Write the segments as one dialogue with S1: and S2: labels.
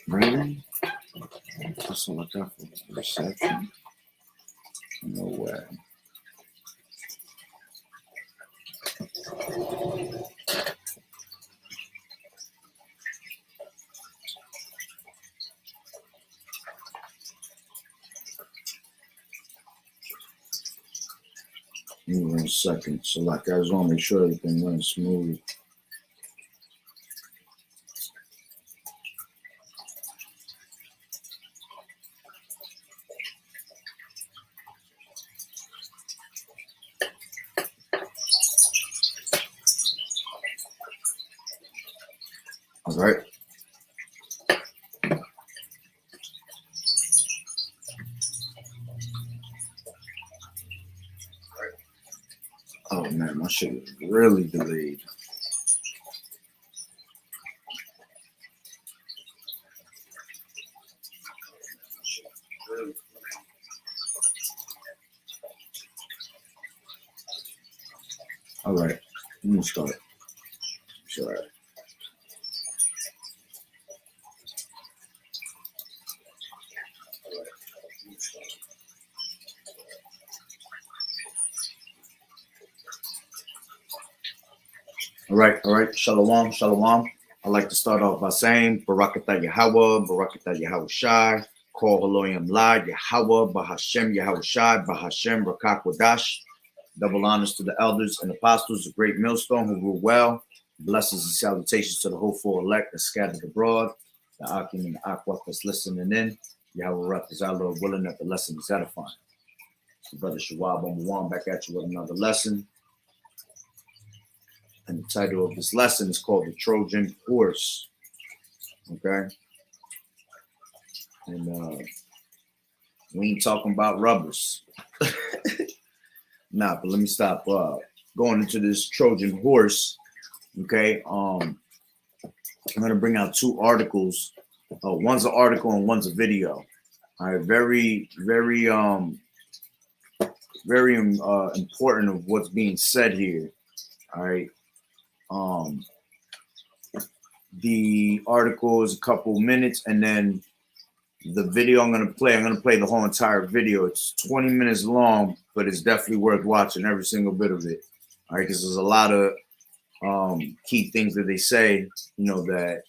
S1: Really? That's all I got for reception? No way. Give me 1 second. So like I just want to make sure everything runs smooth. All right. Oh man, my shit is really delayed. All right, let me start. Sure. All right. Shalom, shalom. I'd like to start off by saying Barakatah Yahawah, Barakatah Yahawashi, Kol Haloyim La, Yahawah, Bahashem Yahawashi, Bahashem Rakakwadash. Double honors to the elders and apostles, the great millstone who rule well. Blessings and salutations to the hopeful elect that scattered abroad, the Akim and the Aqua that's listening in. Yahweh Rak is our Lord willing that the lesson is edifying. So Brother Shawab Omawan back at you with another lesson. And the title of this lesson is called The Trojan Horse. Okay? And we ain't talking about rubbers. Nah, but let me stop going into this Trojan horse. Okay. I'm gonna bring out 2 articles. One's an article and one's a video. All right, very important of what's being said here. All right. The article is a couple minutes, and then the video I'm gonna play the whole entire video. It's 20 minutes long, but it's definitely worth watching every single bit of it. All right, because there's a lot of key things that they say, that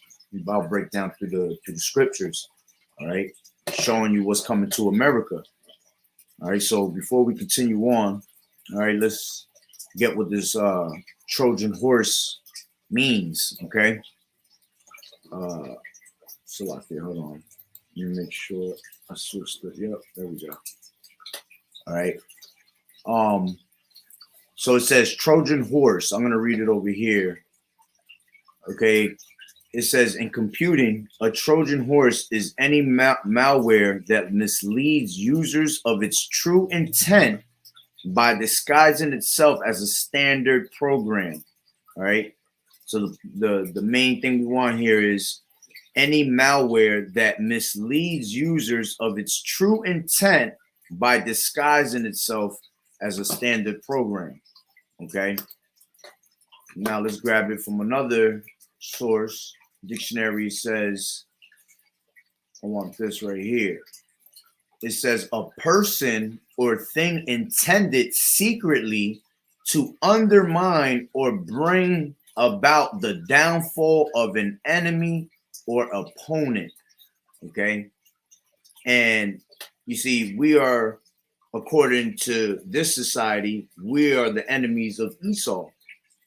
S1: I'll break down through the scriptures. All right, showing you what's coming to America. All right, so before we continue on, all right, let's get what this Trojan horse means. Okay. So like here, hold on. Let me make sure I switched it. Yep, there we go. All right. So it says Trojan horse. I'm gonna read it over here. Okay. It says in computing, a Trojan horse is any malware that misleads users of its true intent by disguising itself as a standard program. All right. So the main thing we want here is any malware that misleads users of its true intent by disguising itself as a standard program. Okay. Now let's grab it from another source. Dictionary says, I want this right here. It says a person or thing intended secretly to undermine or bring about the downfall of an enemy or opponent. Okay. And you see, we are, according to this society, we are the enemies of Esau.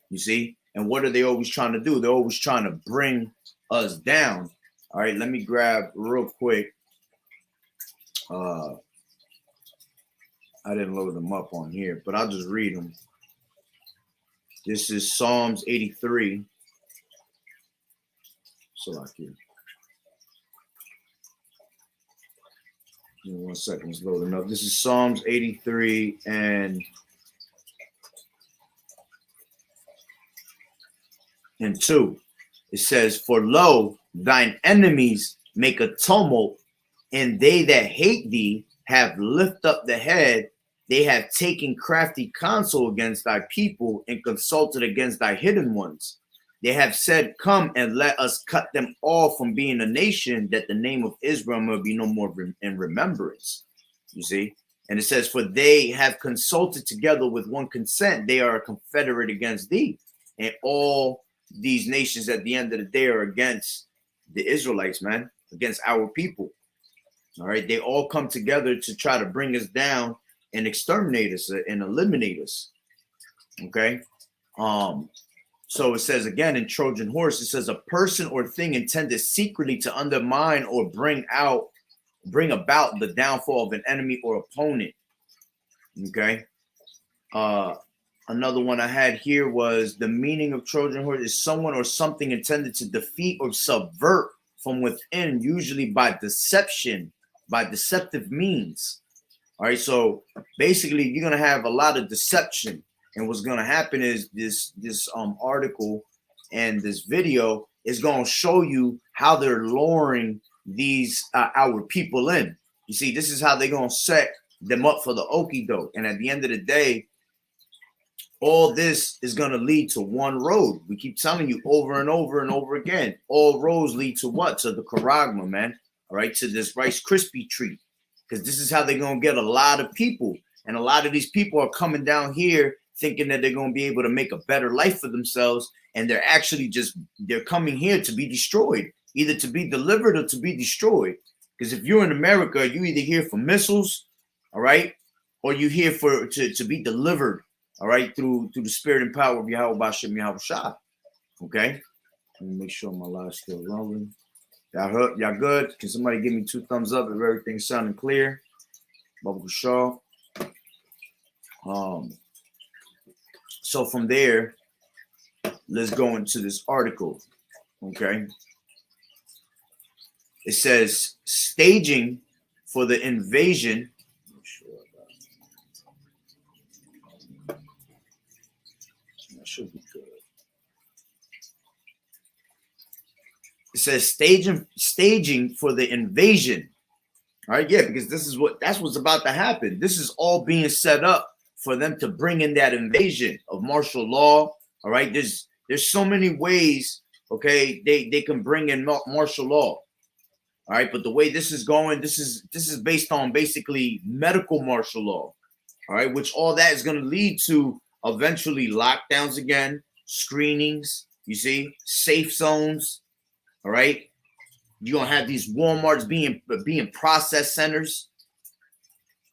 S1: You see, and what are they always trying to do? They're always trying to bring us down. All right, let me grab real quick. I didn't load them up on here, but I'll just read them. This is Psalms 83. So like here. Give me 1 second, it's loading up. This is Psalms 83 and 2. It says, for lo, thine enemies make a tumult, and they that hate thee have lift up the head. They have taken crafty counsel against thy people and consulted against thy hidden ones. They have said, come and let us cut them off from being a nation, that the name of Israel will be no more in remembrance. You see? And it says, for they have consulted together with one consent. They are a confederate against thee. And all these nations at the end of the day are against the Israelites, man, against our people. All right. They all come together to try to bring us down and exterminate us and eliminate us. Okay. So it says again in Trojan Horse, it says a person or thing intended secretly to undermine or bring about the downfall of an enemy or opponent. Okay. Another one I had here was the meaning of Trojan Horse is someone or something intended to defeat or subvert from within, usually by deception, by deceptive means. All right. So basically, you're going to have a lot of deception. And what's going to happen is this article and this video is going to show you how they're luring these our people in. You see, this is how they're going to set them up for the okie doke. And at the end of the day, all this is going to lead to one road. We keep telling you over and over and over again. All roads lead to what? To the Karagma, man. All right, to this Rice Krispie treat. Because this is how they're going to get a lot of people. And a lot of these people are coming down here thinking that they're going to be able to make a better life for themselves. And they're actually they're coming here to be destroyed, either to be delivered or to be destroyed. Because if you're in America, you either here for missiles, all right, or you here to be delivered, all right, through the spirit and power of YAHAWAH'S. Okay. Let me make sure my live's still rolling. Y'all good? Can somebody give me 2 thumbs up if everything's sounding clear? Bubba Shaw. So from there, let's go into this article. Okay. It says staging for the invasion. That should be good. It says staging for the invasion. All right, yeah, because that's what's about to happen. This is all being set up for them to bring in that invasion of martial law. All right, there's so many ways. Okay, they can bring in martial law. All right, but the way this is going, this is based on basically medical martial law. All right, which all that is going to lead to eventually lockdowns again, screenings. You see, safe zones. All right, you're gonna have these Walmarts being process centers.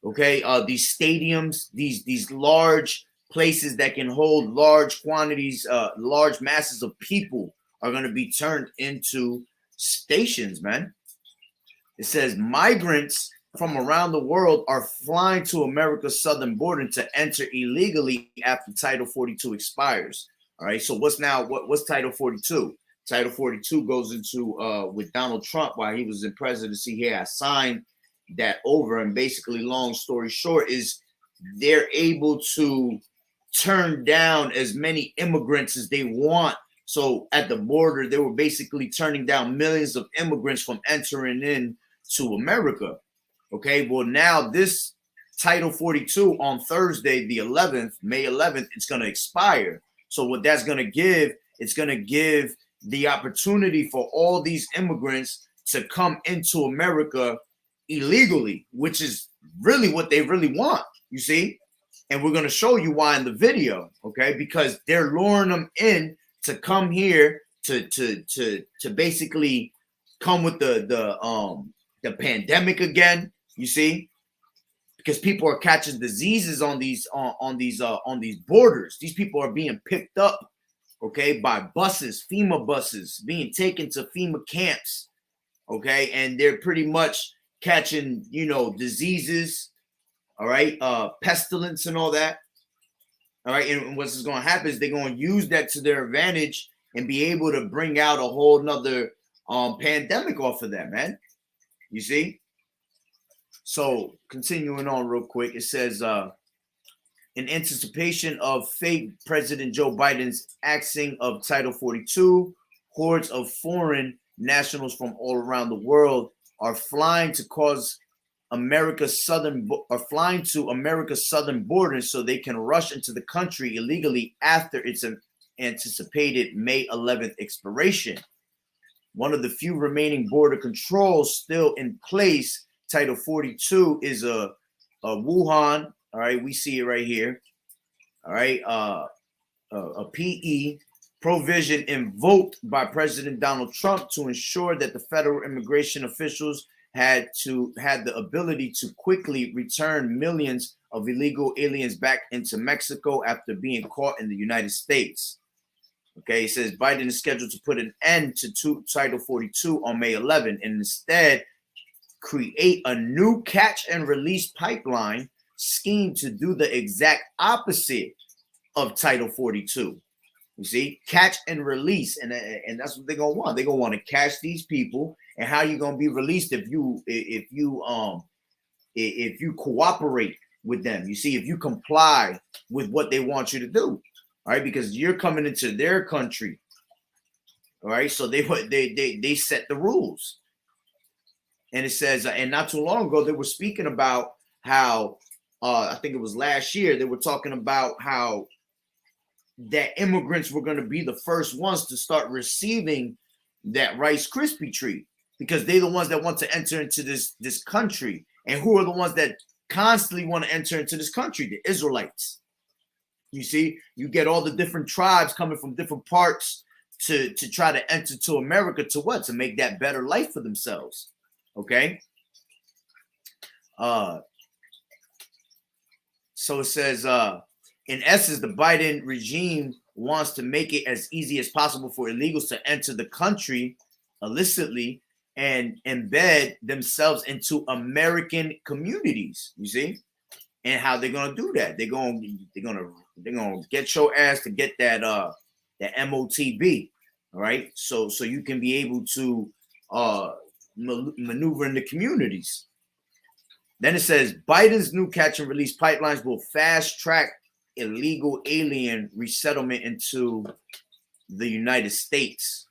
S1: Okay, these stadiums, these large places that can hold large quantities, large masses of people are going to be turned into stations, man. It says migrants from around the world are flying to America's southern border to enter illegally after Title 42 expires. All right, so what's Title 42? Title 42 goes into with Donald Trump while he was in presidency. He had signed that over, and basically, long story short, is they're able to turn down as many immigrants as they want. So at the border, they were basically turning down millions of immigrants from entering in to America. Okay, well, now this Title 42 on Thursday, the 11th, May 11th, it's going to expire. So what that's going to give, it's going to give the opportunity for all these immigrants to come into America illegally, which is really what they really want, you see? And we're going to show you why in the video, okay? Because they're luring them in to come here to basically come with the pandemic again, you see? Because people are catching diseases on these borders. These people are being picked up, okay, by buses, FEMA buses, being taken to FEMA camps, okay? And they're pretty much catching, diseases, all right, pestilence and all that, all right? And what's going to happen is they're going to use that to their advantage and be able to bring out a whole nother pandemic off of that, man. You see? So continuing on real quick, it says, in anticipation of fake President Joe Biden's axing of Title 42, hordes of foreign nationals from all around the world are flying to America's southern border so they can rush into the country illegally after its anticipated May 11th expiration. One of the few remaining border controls still in place, Title 42, is a Wuhan. All right, we see it right here. All right, a PE provision invoked by President Donald Trump to ensure that the federal immigration officials had the ability to quickly return millions of illegal aliens back into Mexico after being caught in the United States. Okay, it says Biden is scheduled to put an end to Title 42 on May 11 and instead create a new catch and release pipeline scheme to do the exact opposite of Title 42. You see, catch and release, and that's what they're gonna want. They're gonna want to catch these people, and how you gonna be released if you cooperate with them. You see, if you comply with what they want you to do, all right, because you're coming into their country, all right. So they set the rules, and it says, and not too long ago they were speaking about how I think it was last year they were talking about how that immigrants were going to be the first ones to start receiving that Rice Krispie treat because they're the ones that want to enter into this country. And who are the ones that constantly want to enter into this country? The Israelites. You see, you get all the different tribes coming from different parts to try to enter to America to what? To make that better life for themselves. Okay. So it says, in essence, the Biden regime wants to make it as easy as possible for illegals to enter the country illicitly and embed themselves into American communities. You see, and how they're gonna do that? They're gonna get your ass to get that MOTB. All right, so you can be able to maneuver in the communities. Then it says Biden's new catch and release pipelines will fast track illegal alien resettlement into the United States.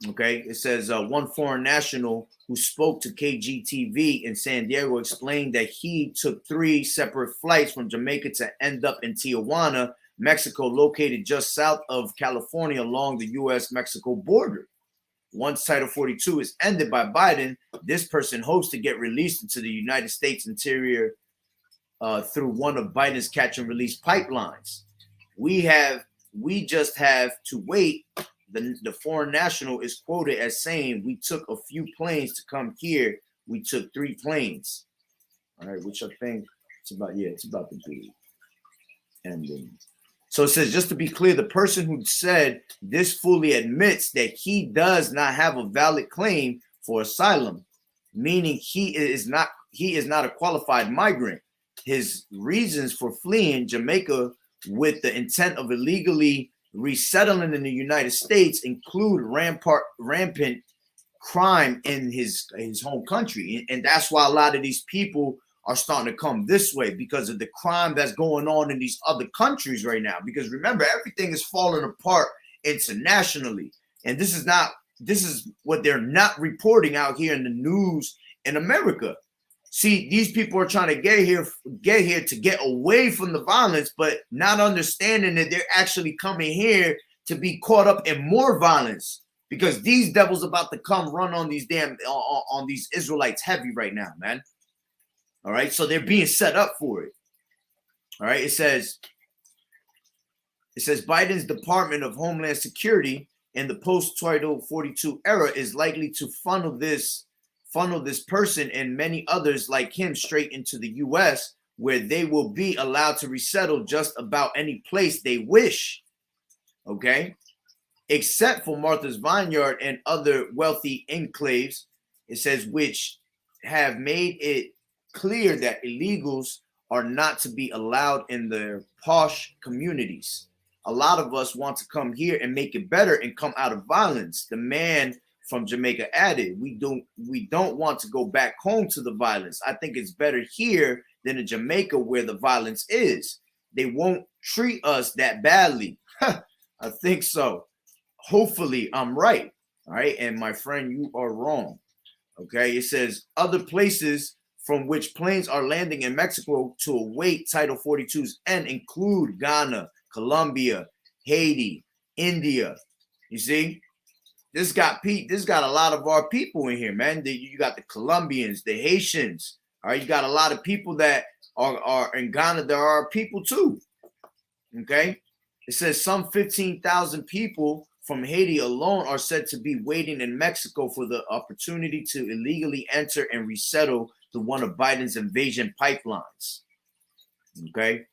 S1: Okay, it says one foreign national who spoke to KGTV in San Diego explained that he took 3 separate flights from Jamaica to end up in Tijuana, Mexico, located just south of California along the U.S.-Mexico border. Once Title 42 is ended by Biden, this person hopes to get released into the United States interior through one of Biden's catch and release pipelines. We just have to wait. The foreign national is quoted as saying, "We took a few planes to come here. We took 3 planes." All right, which I think it's about to be ending. So it says, just to be clear, the person who said this fully admits that he does not have a valid claim for asylum, meaning he is not a qualified migrant. His reasons for fleeing Jamaica with the intent of illegally resettling in the United States include rampant crime in his home country. And that's why a lot of these people are starting to come this way, because of the crime that's going on in these other countries right now. Because remember, everything is falling apart internationally. And this is what they're not reporting out here in the news in America. See, these people are trying to get here to get away from the violence, but not understanding that they're actually coming here to be caught up in more violence, because these devils about to come run on these on these Israelites heavy right now, man. All right, so they're being set up for it. All right, it says Biden's Department of Homeland Security in the post-Title 42 era is likely to funnel this person and many others like him straight into the U.S., where they will be allowed to resettle just about any place they wish. Okay, except for Martha's Vineyard and other wealthy enclaves, it says, which have made it clear that illegals are not to be allowed in their posh communities. A lot of us want to come here and make it better and come out of violence. The man from Jamaica added, we don't want to go back home to the violence. I think it's better here than in Jamaica, where the violence is. They won't treat us that badly. I think so. Hopefully I'm right. All right. And my friend, you are wrong. Okay. It says other places from which planes are landing in Mexico to await Title 42's end include Ghana, Colombia, Haiti, India. You see, this got a lot of our people in here, man. You got the Colombians, the Haitians. All right, you got a lot of people that are in Ghana. There are people too. Okay, it says some 15,000 people from Haiti alone are said to be waiting in Mexico for the opportunity to illegally enter and resettle to one of Biden's invasion pipelines. Okay.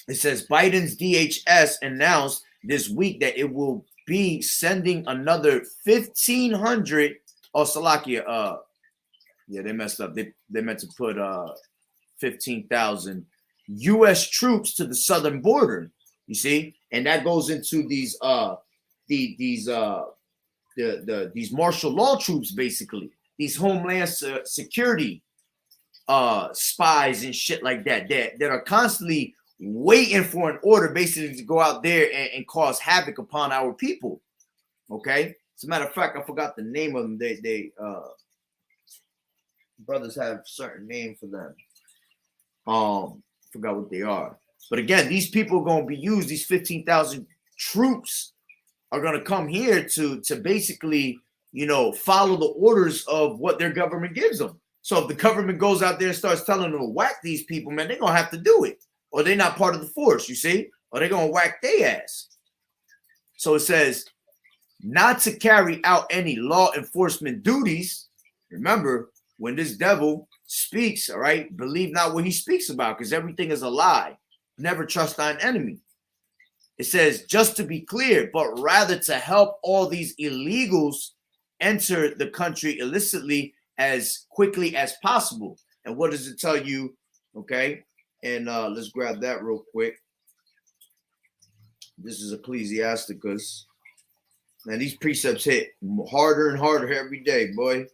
S1: It says Biden's DHS announced this week that it will be sending another 1,500. Oh, Salakia. Yeah, they messed up. They meant to put 15,000 U.S. troops to the southern border. You see, and that goes into these these martial law troops, basically these homeland security spies and shit like that that are constantly waiting for an order, basically to go out there and cause havoc upon our people. Okay, as a matter of fact, I forgot the name of them. They brothers have certain name for them. Forgot what they are. But again, these people are going to be used. These 15,000 troops are going to come here to basically, you know, follow the orders of what their government gives them. So if the government goes out there and starts telling them to whack these people, man, they're going to have to do it. Or they're not part of the force, you see? Or they're going to whack their ass. So it says, not to carry out any law enforcement duties. Remember, when this devil speaks, all right, believe not what he speaks about, because everything is a lie. Never trust thine enemy. It says, just to be clear, but rather to help all these illegals enter the country illicitly as quickly as possible. And what does it tell you? Okay, and let's grab that real quick. This is Ecclesiasticus. Now these precepts hit harder and harder every day, boy.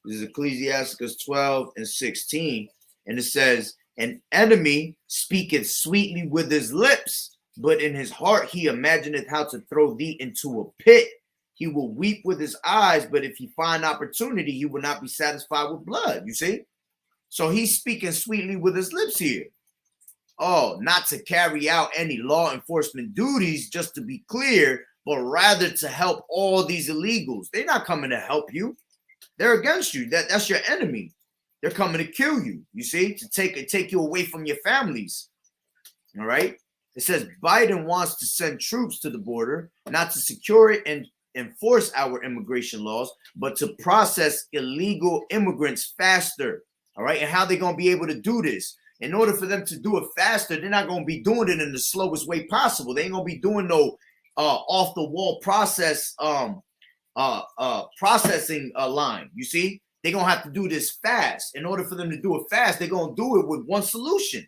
S1: This is Ecclesiasticus 12 and 16. And it says, an enemy speaketh sweetly with his lips, but in his heart he imagineth how to throw thee into a pit. He will weep with his eyes, but if he find opportunity, he will not be satisfied with blood. You see? So he's speaking sweetly with his lips here. Oh, not to carry out any law enforcement duties, just to be clear, but rather to help all these illegals. They're not coming to help you. They're against you. That's your enemy. They're coming to kill you, you see, to take you away from your families. All right. It says Biden wants to send troops to the border, not to secure it and enforce our immigration laws, but to process illegal immigrants faster. All right. And how they're going to be able to do this? In order for them to do it faster, they're not going to be doing it in the slowest way possible. They ain't going to be doing no off the wall processing line. You see, they're going to have to do this fast. In order for them to do it fast, they're going to do it with one solution.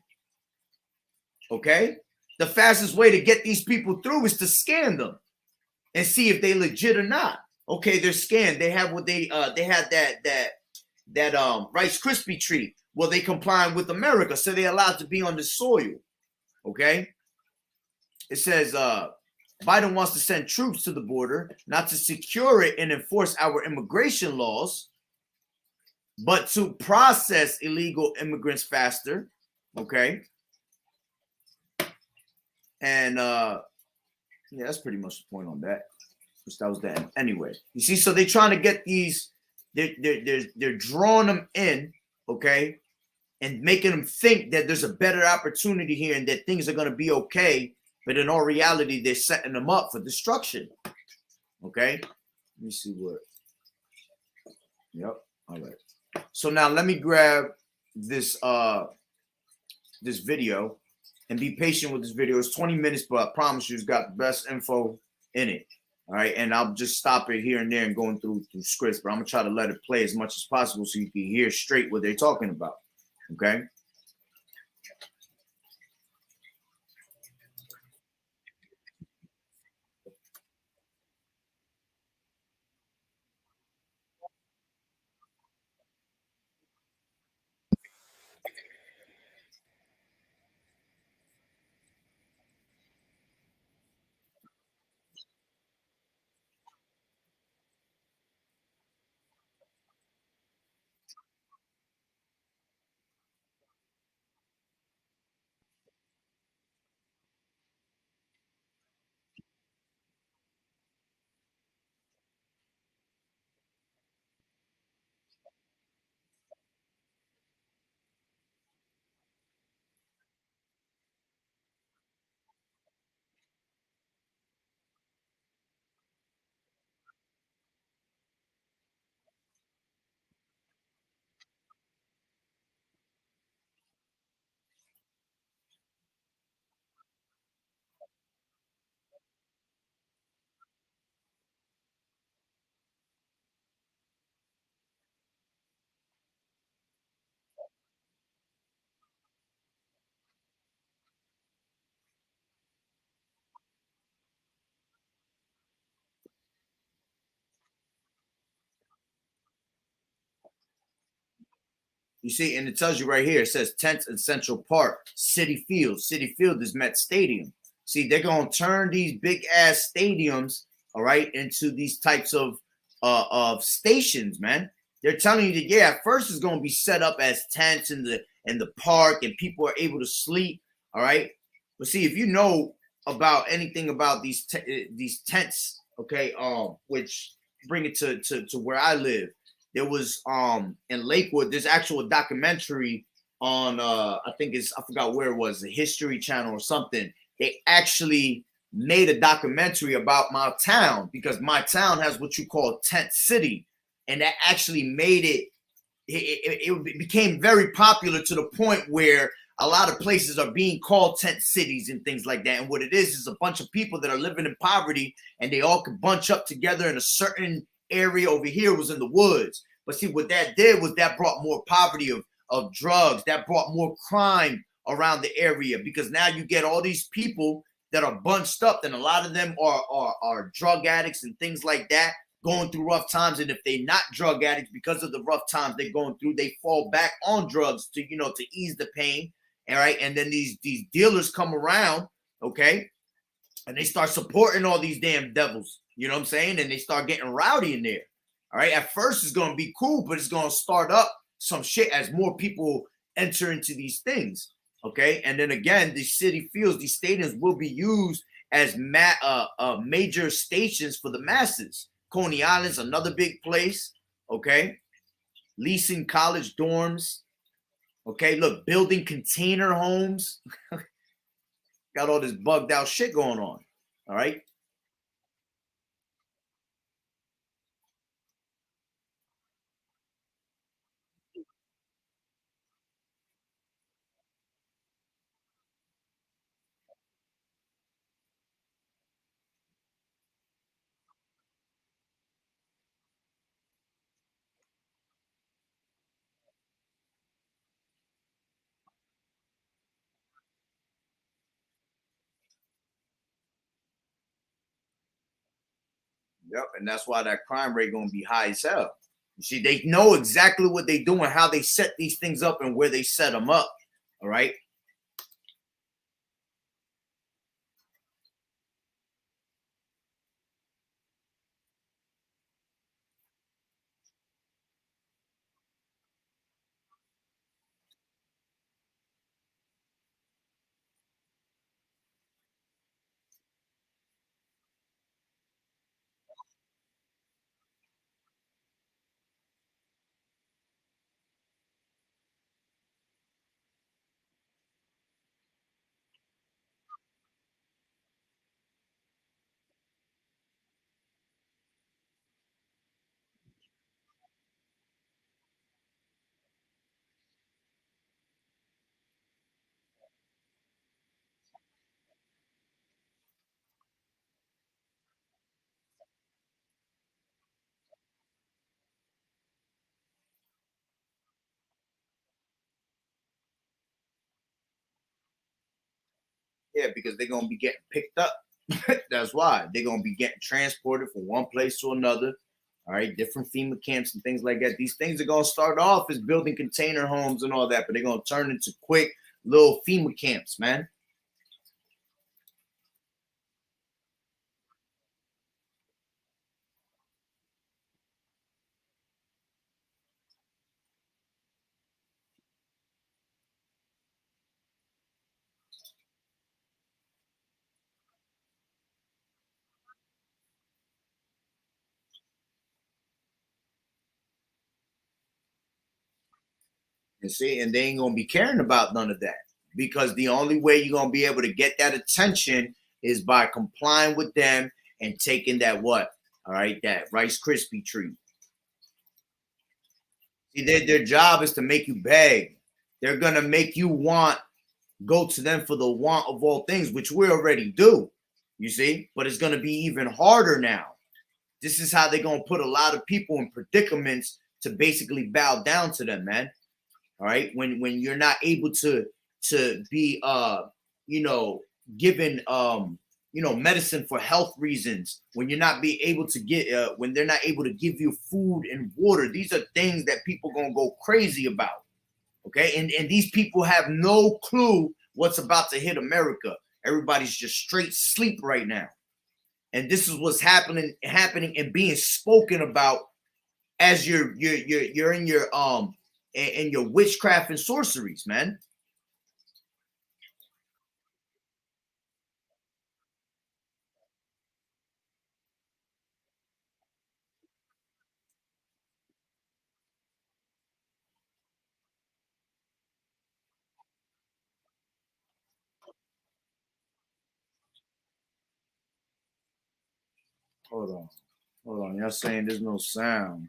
S1: Okay. The fastest way to get these people through is to scan them and see if they legit or not. Okay, they're scanned. They have what they had that Rice Krispie treat. Well, they complying with America, so they're allowed to be on the soil. Okay. It says Biden wants to send troops to the border, not to secure it and enforce our immigration laws, but to process illegal immigrants faster. Okay. And yeah, that's pretty much the point on that. Which that was the end. Anyway, you see, so they're trying to get these, they're drawing them in, okay, and making them think that there's a better opportunity here and that things are going to be okay. But in all reality, they're setting them up for destruction. Okay. Let me see what. Yep. All right. So now let me grab this this video and be patient with this video. It's 20 minutes, but I promise you it's got the best info in it. All right. And I'll just stop it here and there and going through scripts, but I'm gonna try to let it play as much as possible so you can hear straight what they're talking about. Okay. You see, and it tells you right here, it says tents in Central Park, City Field. City Field is Met Stadium. See, they're gonna turn these big ass stadiums, all right, into these types of stations, man. They're telling you that, yeah, at first it's gonna be set up as tents in the park, and people are able to sleep, all right. But see, if you know about anything about these tents, okay, which bring it to where I live. There was in Lakewood, there's actual documentary on I think I forgot where it was, the History Channel or something. They actually made a documentary about my town, because my town has what you call tent city, and that actually made it became very popular to the point where a lot of places are being called tent cities and things like that. And what it is a bunch of people that are living in poverty, and they all could bunch up together in a certain area. Over here was in the woods. But see, what that did was that brought more poverty of drugs. That brought more crime around the area, because now you get all these people that are bunched up, and a lot of them are drug addicts and things like that, going through rough times. And if they're not drug addicts, because of the rough times they're going through, they fall back on drugs to ease the pain. All right. And then these dealers come around, okay, and they start supporting all these damn devils. You know what I'm saying? And they start getting rowdy in there. All right. At first it's going to be cool, but it's going to start up some shit as more people enter into these things. Okay. And then again, these city fields, these stadiums will be used as major stations for the masses. Coney Island's another big place. Okay. Leasing college dorms. Okay. Look, building container homes. Got all this bugged out shit going on. All right. Yep, and that's why that crime rate gonna be high as hell. You see, they know exactly what they do and how they set these things up and where they set them up. All right. Yeah, because they're gonna be getting picked up. That's why they're gonna be getting transported from one place to another. All right, different FEMA camps and things like that. These things are gonna start off as building container homes and all that, but they're gonna turn into quick little FEMA camps, man. And see, and they ain't gonna be caring about none of that, because the only way you're gonna be able to get that attention is by complying with them and taking that what? All right, that Rice Krispie treat. See, their job is to make you beg. They're gonna make you want, go to them for the want of all things, which we already do. You see, but it's gonna be even harder now. This is how they're gonna put a lot of people in predicaments to basically bow down to them, man. All right, when you're not able to be you know given medicine for health reasons, when you're not be able to get when they're not able to give you food and water. These are things that people gonna go crazy about. Okay, and these people have no clue what's about to hit America. Everybody's just straight sleep right now. And this is what's happening and being spoken about as you're in your witchcraft and sorceries, man. Hold on. Hold on. Y'all saying there's no sound.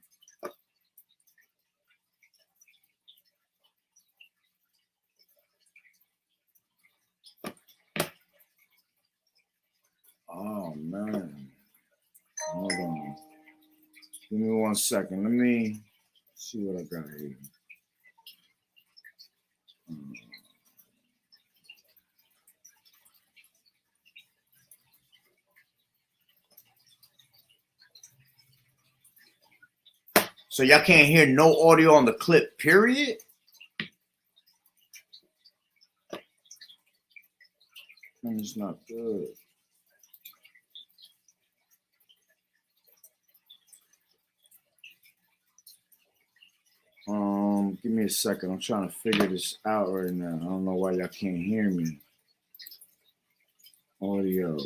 S1: Oh man. Hold on. Give me 1 second. Let me see what I got here. So y'all can't hear no audio on the clip, period? Man, it's not good. Give me a second. I'm trying to figure this out right now. I don't know why y'all can't hear me. Audio.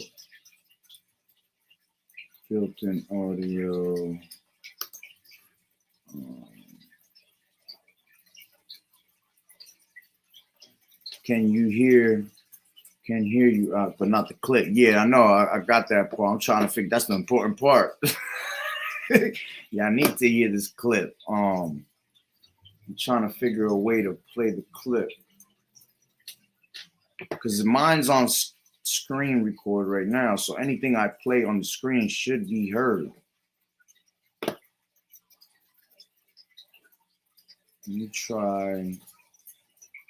S1: Built-in audio. Can you hear? Can hear you out, but not the clip. Yeah, I know. I got that part. I'm trying to figure. That's the important part. Yeah, I need to hear this clip. I'm trying to figure a way to play the clip because mine's on screen record right now, so anything I play on the screen should be heard. Let me try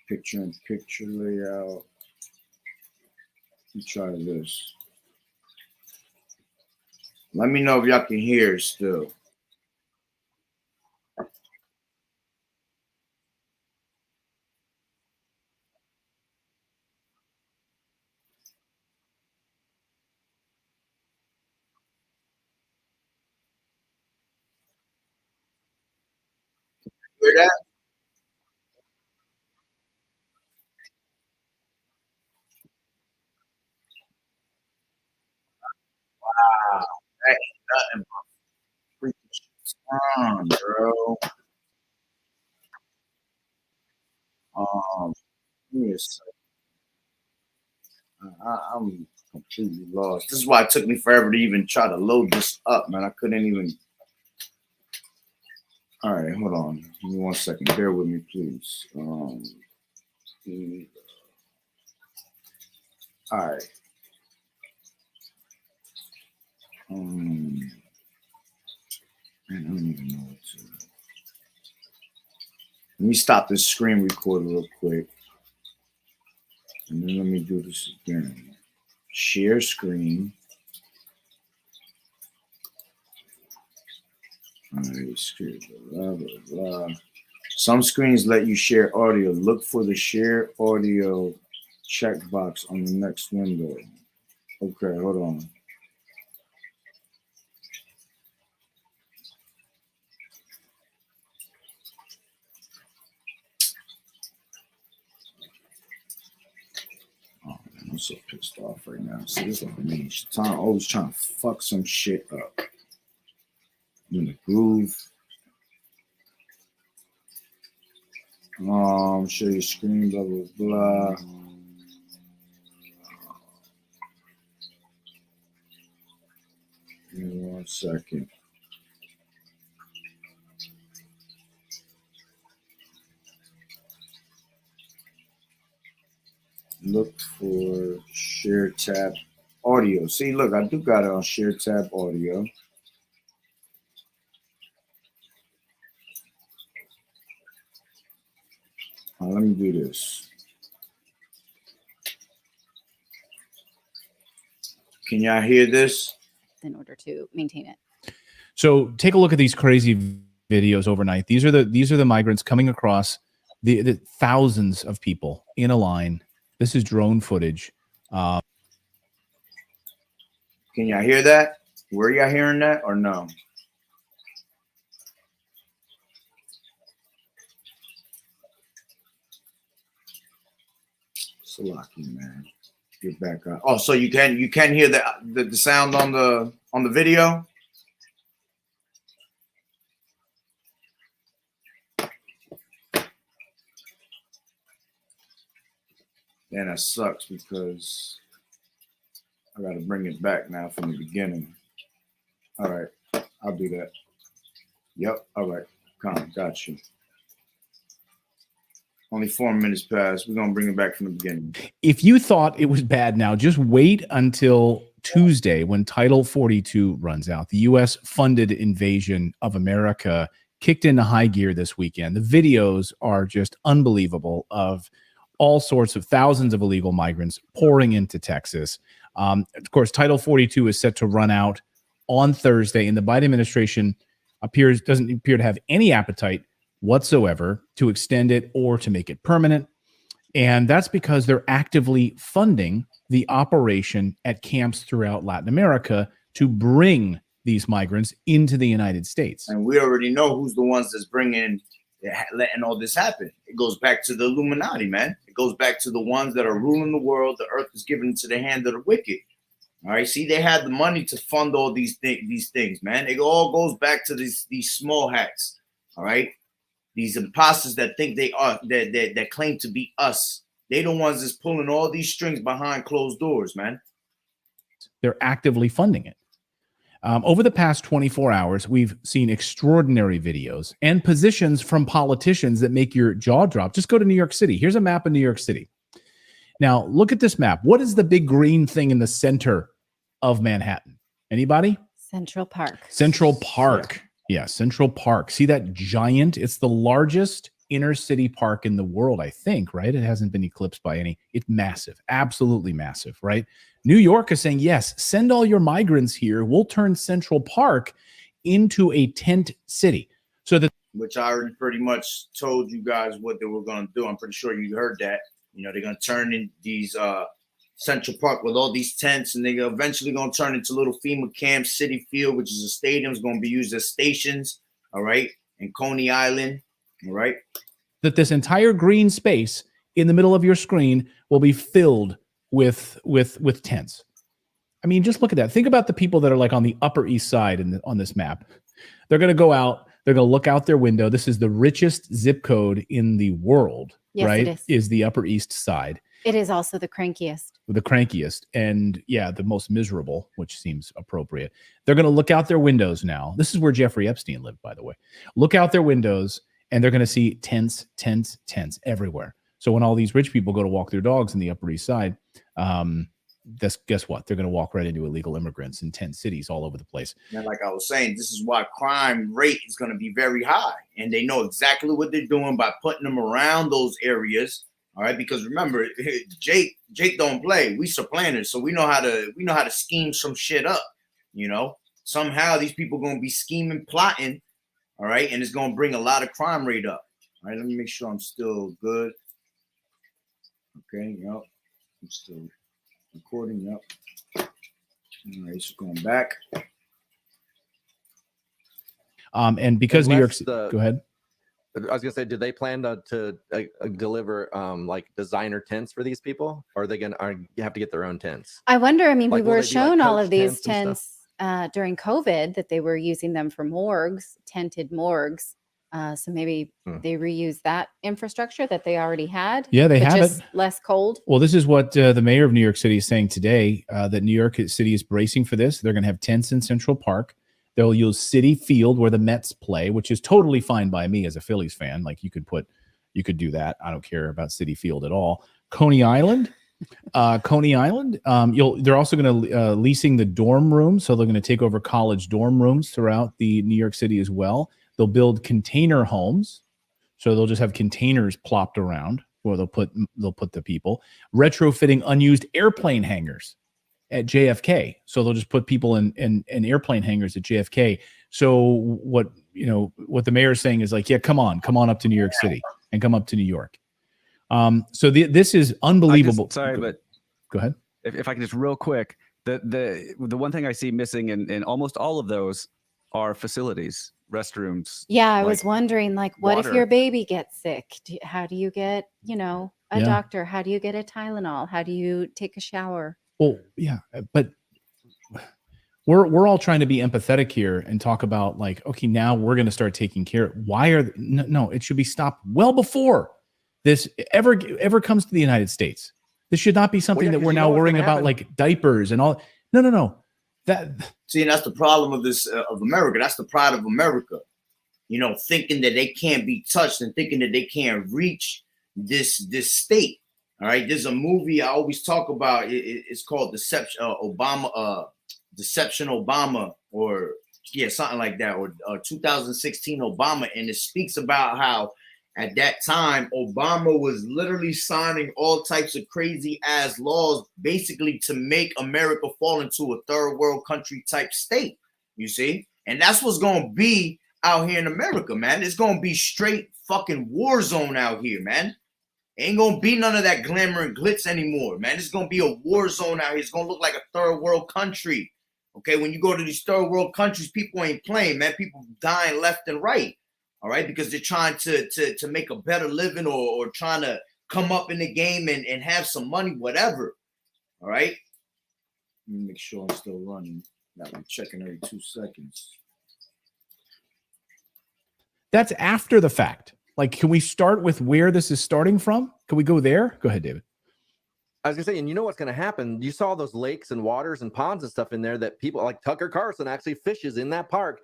S1: picture-in-picture layout. Let me try this. Let me know if y'all can hear still. Hear that? Wow, that ain't nothing but freaking fun, bro. Give me a second. I'm completely lost. This is why it took me forever to even try to load this up, man. I couldn't even. All right, hold on. Give me 1 second. Bear with me, please. All right. I don't even know what to. Let me stop this screen recorder real quick. And then let me do this again. Share screen. All right, screen, blah, blah, blah. Some screens let you share audio. Look for the share audio checkbox on the next window. Okay, hold on. Oh man, I'm so pissed off right now. See, this is what I mean. Tom always trying to fuck some shit up. In the groove. Show your screen, blah blah blah. Give me 1 second. Look for share tab audio. See, look, I do got it on share tab audio. Let me do this. Can y'all hear this?
S2: In order to maintain it.
S3: So take a look at these crazy videos overnight. These are the migrants coming across the thousands of people in a line. This is drone footage.
S1: Can y'all hear that? Were y'all hearing that or no? Salaki, man. Get back up. Oh, so you can hear the sound on the video? Man, that sucks because I got to bring it back now from the beginning. All right, I'll do that. Yep. All right. Come, got you. Only 4 minutes passed. We're going to bring it back from the beginning.
S3: If you thought it was bad now, just wait until Tuesday when Title 42 runs out. The U.S. funded invasion of America kicked into high gear this weekend. The videos are just unbelievable of all sorts of thousands of illegal migrants pouring into Texas. Of course, Title 42 is set to run out on Thursday, and the Biden administration doesn't appear to have any appetite whatsoever to extend it or to make it permanent. And that's because they're actively funding the operation at camps throughout Latin America to bring these migrants into the United States.
S1: And we already know who's the ones that's letting all this happen. It goes back to the Illuminati, man. It goes back to the ones that are ruling the world. The earth is given into the hand of the wicked. All right. See, they had the money to fund all these things, man. It all goes back to these small hats. All right. These imposters that think they are that claim to be us. They the ones that's pulling all these strings behind closed doors, man.
S3: They're actively funding it. Over the past 24 hours, we've seen extraordinary videos and positions from politicians that make your jaw drop. Just go to New York City. Here's a map of New York City. Now, look at this map. What is the big green thing in the center of Manhattan? Anybody?
S2: Central Park.
S3: Central Park. Yeah, Central Park. See that giant? It's the largest inner city park in the world, I think, right? It hasn't been eclipsed by any. It's massive, absolutely massive, right? New York is saying, yes, send all your migrants here. We'll turn Central Park into a tent city. So that,
S1: which I already pretty much told you guys what they were going to do. I'm pretty sure you heard that. You know, they're going to turn in these Central Park with all these tents, and they're eventually going to turn into little FEMA camps. City Field, which is a stadium, is going to be used as stations, all right, and Coney Island, all right.
S3: That this entire green space in the middle of your screen will be filled with tents. I mean, just look at that. Think about the people that are like on the Upper East Side on this map. They're going to go out. They're going to look out their window. This is the richest zip code in the world,
S2: yes,
S3: right?
S2: It
S3: is the Upper East Side.
S2: It is also the crankiest.
S3: The crankiest. And yeah, the most miserable, which seems appropriate. They're going to look out their windows now. This is where Jeffrey Epstein lived, by the way. Look out their windows, and they're going to see tents everywhere. So when all these rich people go to walk their dogs in the Upper East Side, guess what? They're going to walk right into illegal immigrants in tent cities all over the place.
S1: And like I was saying, this is why crime rate is going to be very high. And they know exactly what they're doing by putting them around those areas. All right, because remember, Jake don't play. We supplanters, so we know how to scheme some shit up. You know, somehow these people gonna be scheming, plotting. All right, and it's gonna bring a lot of crime rate up. All right, let me make sure I'm still good. Okay, yep, I'm still recording. Yep. All right, so going back.
S3: And because New York City, go ahead.
S4: I was gonna say, do they plan to deliver like designer tents for these people, or are they you have to get their own tents?
S2: I wonder. I mean,
S4: Like,
S2: we were shown all of these
S4: tents
S2: during COVID that they were using them for morgues, tented morgues. So maybe they reuse that infrastructure that they already had.
S3: Yeah, they have
S2: just
S3: it
S2: less cold.
S3: Well, this is what the mayor of New York City is saying today. That New York City is bracing for this. They're going to have tents in Central Park. They'll use Citi Field where the Mets play, which is totally fine by me as a Phillies fan. Like you could do that. I don't care about Citi Field at all. Coney Island. They're also going to leasing the dorm rooms. So they're going to take over college dorm rooms throughout the New York City as well. They'll build container homes. So they'll just have containers plopped around where they'll put the people. Retrofitting unused airplane hangars at JFK. So they'll just put people in airplane hangars at JFK So what the mayor is saying is like, yeah, come on up to New York City and come up to New York. So this is unbelievable.
S5: But
S3: go ahead.
S5: If I can just real quick, the one thing I see missing in almost all of those are facilities, restrooms.
S2: Yeah, I was wondering, like, what if
S5: water.
S2: your baby gets sick? How do you get, a
S3: Yeah.
S2: doctor? How do you get a Tylenol? How do you take a shower?
S3: Well, yeah, but we're all trying to be empathetic here and talk about like, okay, now we're going to start taking care. Why are no? It should be stopped well before this ever comes to the United States. This should not be something that we're now worrying about, like diapers and all. No.
S1: See, and that's the problem of this of America. That's the pride of America. Thinking that they can't be touched and thinking that they can't reach this state. All right, there's a movie I always talk about. It's called Deception Obama, Deception Obama, or something like that, or 2016 Obama, and it speaks about how at that time Obama was literally signing all types of crazy ass laws, basically to make America fall into a third world country type state. You see, and that's what's gonna be out here in America, man. It's gonna be straight fucking war zone out here, man. Ain't gonna be none of that glamour and glitz anymore, man. It's gonna be a war zone out here. It's gonna look like a third world country. Okay, when you go to these third world countries, people ain't playing, man. People dying left and right. All right, because they're trying to make a better living or trying to come up in the game and have some money, whatever. All right. Let me make sure I'm still running. Now I'm checking every 2 seconds.
S3: That's after the fact. Like, can we start with where this is starting from? Can we go there? Go ahead, David.
S4: I was gonna say, and you know what's gonna happen? You saw those lakes and waters and ponds and stuff in there that people like Tucker Carlson actually fishes in that park.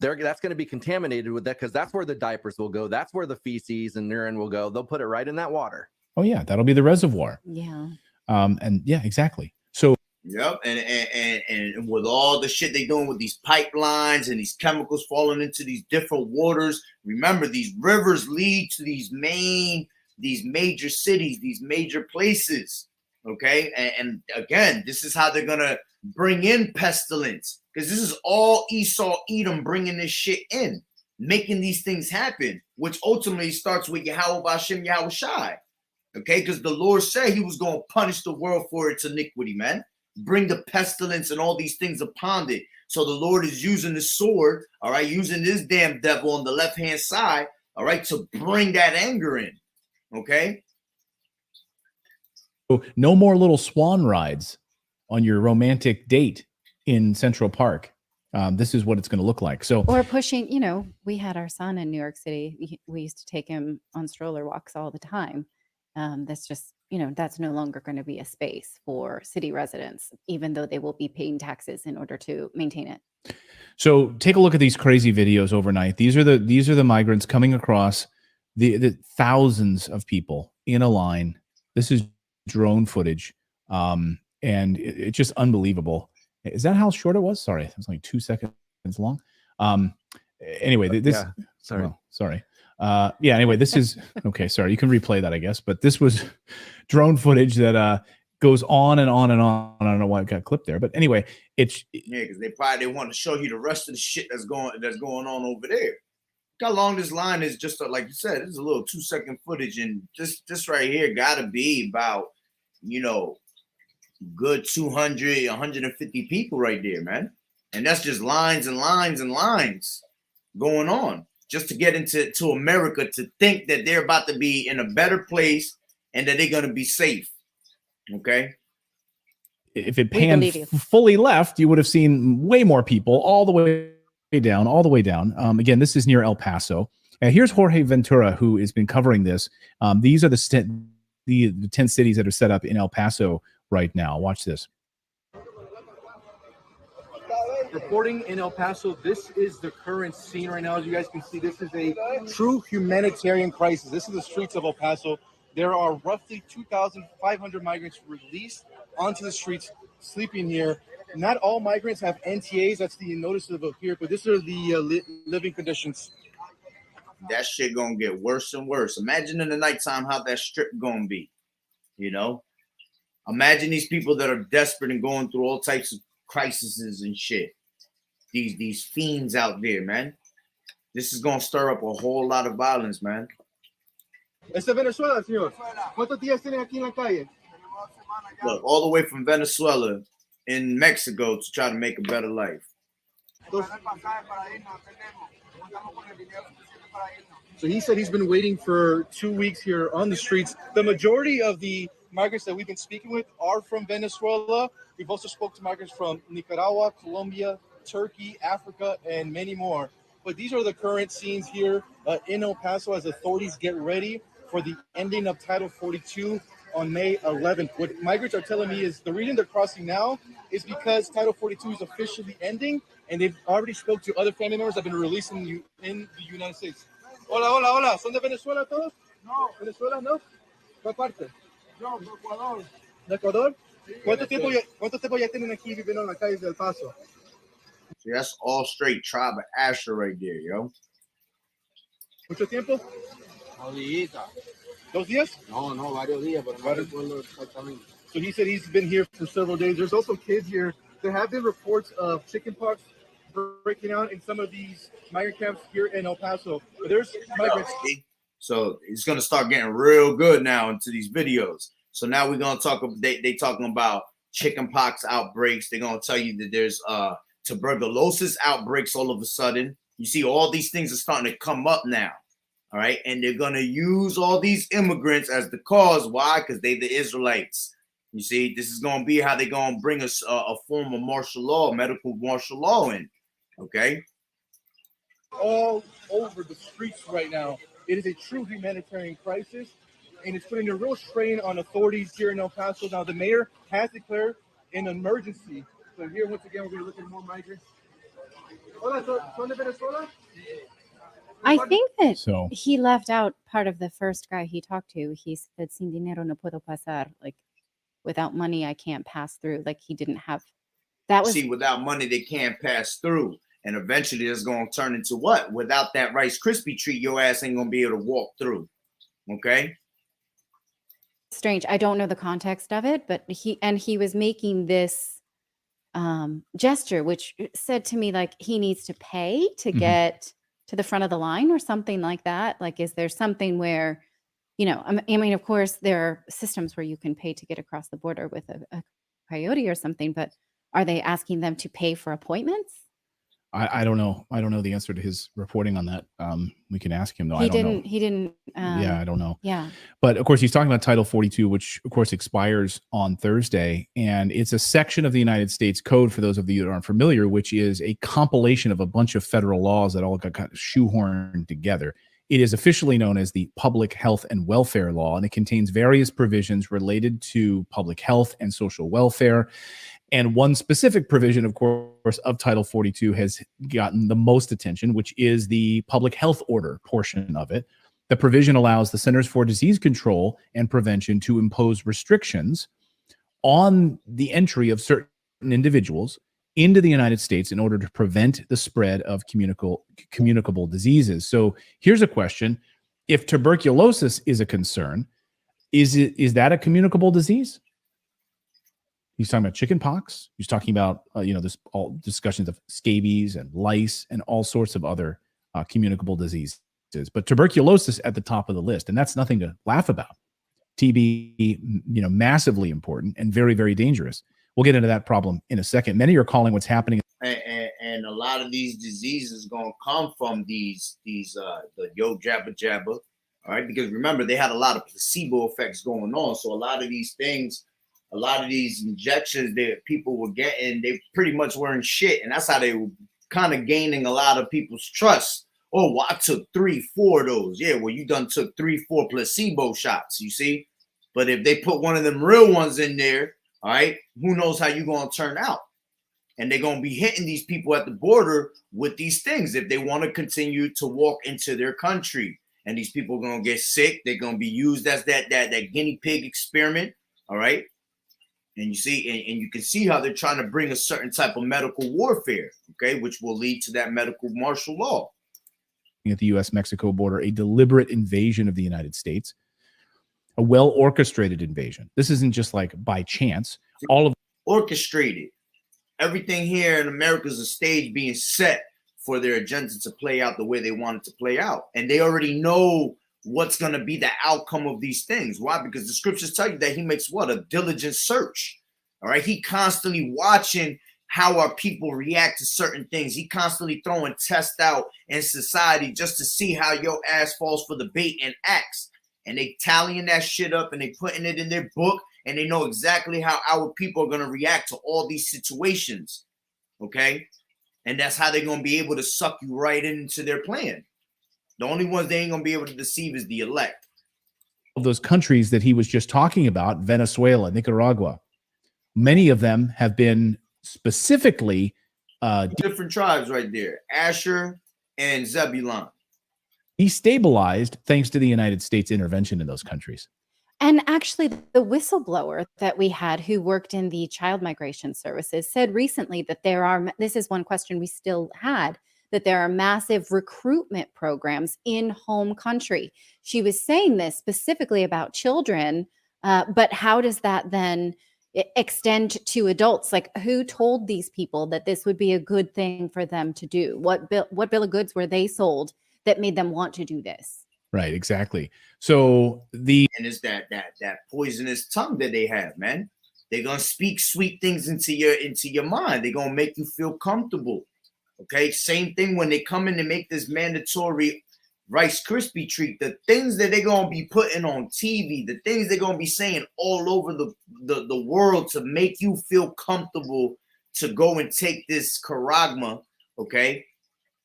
S4: That's going to be contaminated with that because that's where the diapers will go. That's where the feces and urine will go. They'll put it right in that water.
S3: Oh yeah, that'll be the reservoir.
S2: Yeah.
S3: And yeah, exactly. So
S1: yep, and with all the shit they doing with these pipelines and these chemicals falling into these different waters, remember these rivers lead to these major cities, these major places. Okay, and again, this is how they're gonna bring in pestilence, because this is all Esau Edom bringing this shit in, making these things happen, which ultimately starts with YAHAWAH'S YAHAWAH'S. Okay, because the Lord said he was going to punish the world for its iniquity, man. Bring the pestilence and all these things upon it. So the Lord is using the sword, all right, using this damn devil on the left-hand side, all right, to bring that anger in. Okay.
S3: No more little swan rides on your romantic date in Central Park. This is what it's going to look like. So,
S2: or pushing, we had our son in New York City. We used to take him on stroller walks all the time. That's just, that's no longer going to be a space for city residents, even though they will be paying taxes in order to maintain it.
S3: So take a look at these crazy videos overnight. These are the migrants coming across the thousands of people in a line. This is drone footage. And it's just unbelievable. Is that how short it was? Sorry, it was like 2 seconds long. Anyway, this.
S5: Yeah, sorry.
S3: Well, sorry. Anyway, this is okay. Sorry, you can replay that, I guess. But this was drone footage that goes on and on and on. I don't know why it got clipped there, but anyway, because
S1: they want to show you the rest of the shit that's going on over there. Look how long this line is. Just like you said, this is a little 2 second footage, and this right here got to be about good 200, 150 people right there, man. And that's just lines and lines and lines going on just to get into America, to think that they're about to be in a better place and that they're going to be safe. Okay.
S3: If it panned fully left, you would have seen way more people all the way down. Again, this is near El Paso. Here's Jorge Ventura, who has been covering this. These are the 10 cities that are set up in El Paso right now. Watch this.
S6: Reporting in El Paso, this is the current scene right now. As you guys can see, this is a true humanitarian crisis. This is the streets of El Paso. There are roughly 2,500 migrants released onto the streets, sleeping here. Not all migrants have NTAs. That's the notice of here, but these are the living conditions.
S1: That shit gonna get worse and worse. Imagine in the nighttime how that strip gonna be. Imagine these people that are desperate and going through all types of crises and shit. these fiends out there, man. This is gonna stir up a whole lot of violence, man.
S6: Este es Venezuela, señor. ¿Cuántos días tienen aquí en la calle?
S1: Look, all the way from Venezuela in Mexico to try to make a better life.
S6: So he said he's been waiting for 2 weeks here on the streets. The majority of the migrants that we've been speaking with are from Venezuela. We've also spoke to migrants from Nicaragua, Colombia, Turkey, Africa, and many more. But these are the current scenes here in El Paso as authorities get ready for the ending of Title 42 on May 11th. What migrants are telling me is the reason they're crossing now is because Title 42 is officially ending, and they've already spoke to other family members that have been released in the United States. Hola, hola, hola. ¿Son de Venezuela todos? No. ¿Venezuela no? ¿Cuál parte? No, de Ecuador. ¿De Ecuador? ¿Cuánto tiempo ya tienen aquí viviendo en las calles del Paso?
S1: See, that's all straight tribe of Asher right there, yo.
S6: ¿Mucho tiempo? ¿2 días?
S7: No, varios días, pero no recuerdo exactamente.
S6: So he said he's been here for several days. There's also kids here. There have been reports of chickenpox breaking out in some of these migrant camps here in El Paso. But there's migrants.
S1: So it's gonna start getting real good now into these videos. So now we're gonna talk. They talking about chickenpox outbreaks. They're gonna tell you that there's tuberculosis outbreaks all of a sudden. You see, all these things are starting to come up now. All right, and they're gonna use all these immigrants as the cause. Why? Because they the Israelites. You see, this is gonna be how they're gonna bring us a form of martial law, medical martial law in. Okay.
S6: All over the streets right now. It is a true humanitarian crisis, and it's putting a real strain on authorities here in El Paso. Now, the mayor has declared an emergency. So here, once again, we're going to look at more migrants. Hola, ¿son de Venezuela?
S2: I think that
S3: So
S2: he left out part of the first guy he talked to. He said, "Sin dinero no puedo pasar." Like, without money, I can't pass through. Like, he didn't have. That was
S1: See, without money, they can't pass through. And eventually it's going to turn into what? Without that Rice Krispie treat, your ass ain't going to be able to walk through. Okay?
S2: strange. I don't know the context of it, but he was making this gesture, which said to me like he needs to pay to get to the front of the line or something like that. Like, is there something where, you know, I mean, of course, there are systems where you can pay to get across the border with a coyote or something, but are they asking them to pay for appointments?
S3: I don't know. I don't know the answer to his reporting on that. We can ask him though.
S2: He
S3: I don't know.
S2: He didn't.
S3: Yeah, I don't know.
S2: Yeah.
S3: But of course, he's talking about Title 42, which of course expires on Thursday. And it's a section of the United States Code, for those of you that aren't familiar, which is a compilation of a bunch of federal laws that all got kind of shoehorned together. It is officially known as the Public Health and Welfare Law, and it contains various provisions related to public health and social welfare. And one specific provision, of course, of Title 42 has gotten the most attention, which is the public health order portion of it. The provision allows the Centers for Disease Control and Prevention to impose restrictions on the entry of certain individuals into the United States in order to prevent the spread of communicable diseases. So here's a question. If tuberculosis is a concern, is that a communicable disease? He's talking about chicken pox. He's talking about, there's all discussions of scabies and lice and all sorts of other communicable diseases. But tuberculosis at the top of the list, and that's nothing to laugh about. TB, massively important and very, very dangerous. We'll get into that problem in a second. Many are calling what's happening.
S1: And a lot of these diseases going to come from the yo jabba jabba, all right? Because remember, they had a lot of placebo effects going on. So a lot of these things, a lot of these injections that people were getting, they pretty much weren't shit. And that's how they were kind of gaining a lot of people's trust. Oh, well, I took 3-4 of those. Yeah, well, you done took 3-4 placebo shots, you see? But if they put one of them real ones in there, all right, who knows how you're going to turn out? And they're going to be hitting these people at the border with these things if they want to continue to walk into their country. And these people are going to get sick. They're going to be used as that guinea pig experiment, all right? And you see, and you can see how they're trying to bring a certain type of medical warfare, okay, which will lead to that medical martial law.
S3: At the U.S.-Mexico border, a deliberate invasion of the United States, a well-orchestrated invasion. This isn't just like by chance. All of
S1: orchestrated. everything here in America is a stage being set for their agenda to play out the way they want it to play out. And they already know what's going to be the outcome of these things. Why? Because the scriptures tell you that he makes what? A diligent search. All right. He constantly watching how our people react to certain things. He constantly throwing tests out in society just to see how your ass falls for the bait and acts. And they tallying that shit up and they putting it in their book, and they know exactly how our people are going to react to all these situations. Okay. And that's how they're going to be able to suck you right into their plan. The only ones they ain't going to be able to deceive is the elect.
S3: Of those countries that he was just talking about, Venezuela, Nicaragua, many of them have been specifically
S1: different tribes right there, Asher and Zebulon.
S3: destabilized thanks to the United States intervention in those countries.
S2: And actually, the whistleblower that we had who worked in the child migration services said recently that there are, this is one question we still had, that there are massive recruitment programs in home country. She was saying this specifically about children, but how does that then extend to adults? Like, who told these people that this would be a good thing for them to do? What bill of goods were they sold that made them want to do this?
S3: Right, exactly. So
S1: and it's that poisonous tongue that they have, man. They're gonna speak sweet things into your mind. They're gonna make you feel comfortable. Okay, same thing when they come in and make this mandatory Rice Krispie treat. The things that they're gonna be putting on TV, the things they're gonna be saying all over the world to make you feel comfortable to go and take this charagma. Okay,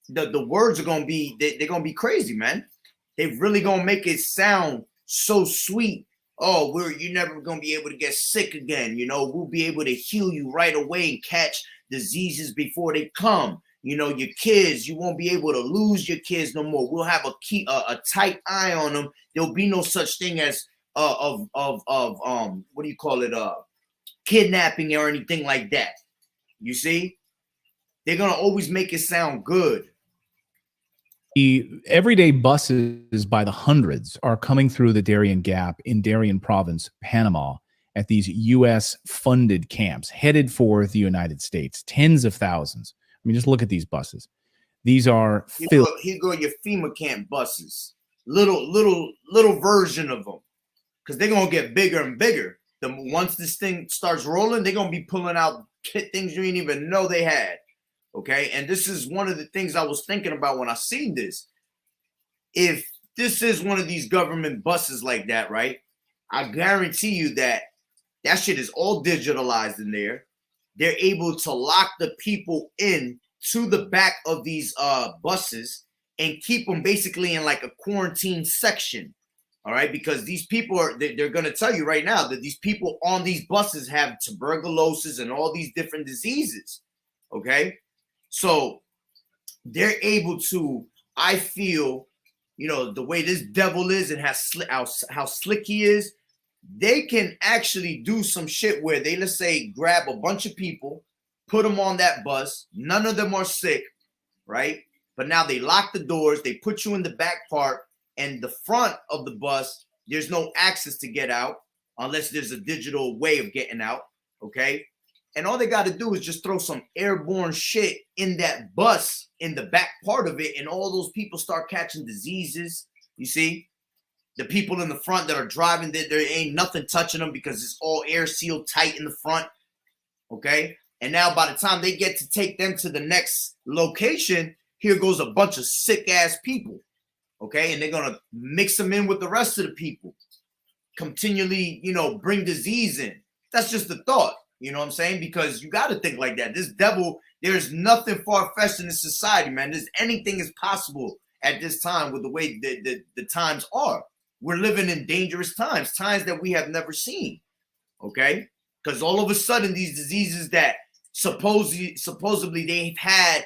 S1: the words are gonna be they're gonna be crazy, man. They're really gonna make it sound so sweet. Oh, you're never gonna be able to get sick again. You know, we'll be able to heal you right away and catch diseases before they come. You know, your kids, you won't be able to lose your kids no more. We'll have a tight eye on them. There'll be no such thing as what do you call it? Kidnapping or anything like that. You see, they're gonna always make it sound good.
S3: The everyday buses by the hundreds are coming through the Darien Gap in Darien Province, Panama, at these U.S. funded camps headed for the United States. Tens of thousands. I mean, just look at these buses. These are filled.
S1: Here go your FEMA camp buses. Little version of them, because they're gonna get bigger and bigger. Once this thing starts rolling, they're gonna be pulling out things you didn't even know they had. Okay, and this is one of the things I was thinking about when I seen this. If this is one of these government buses like that, right? I guarantee you that shit is all digitalized in there. They're able to lock the people in to the back of these buses and keep them basically in like a quarantine section. All right, because these people they're going to tell you right now that these people on these buses have tuberculosis and all these different diseases. Okay. So they're able to, I feel, you know, the way this devil is and how slick he is, they can actually do some shit where they, let's say, grab a bunch of people, put them on that bus. None of them are sick, right? But now they lock the doors. They put you in the back part, and the front of the bus, there's no access to get out unless there's a digital way of getting out, okay? And all they got to do is just throw some airborne shit in that bus in the back part of it. And all those people start catching diseases. You see, the people in the front that are driving, there ain't nothing touching them because it's all air sealed tight in the front. Okay. And now by the time they get to take them to the next location, here goes a bunch of sick ass people. Okay. And they're going to mix them in with the rest of the people, continually, you know, bring disease in. That's just the thought. You know what I'm saying? Because you got to think like that. This devil, there's nothing far-fetched in this society, man. Anything is possible at this time with the way the times are. We're living in dangerous times that we have never seen, okay? Because all of a sudden, these diseases that supposedly they've had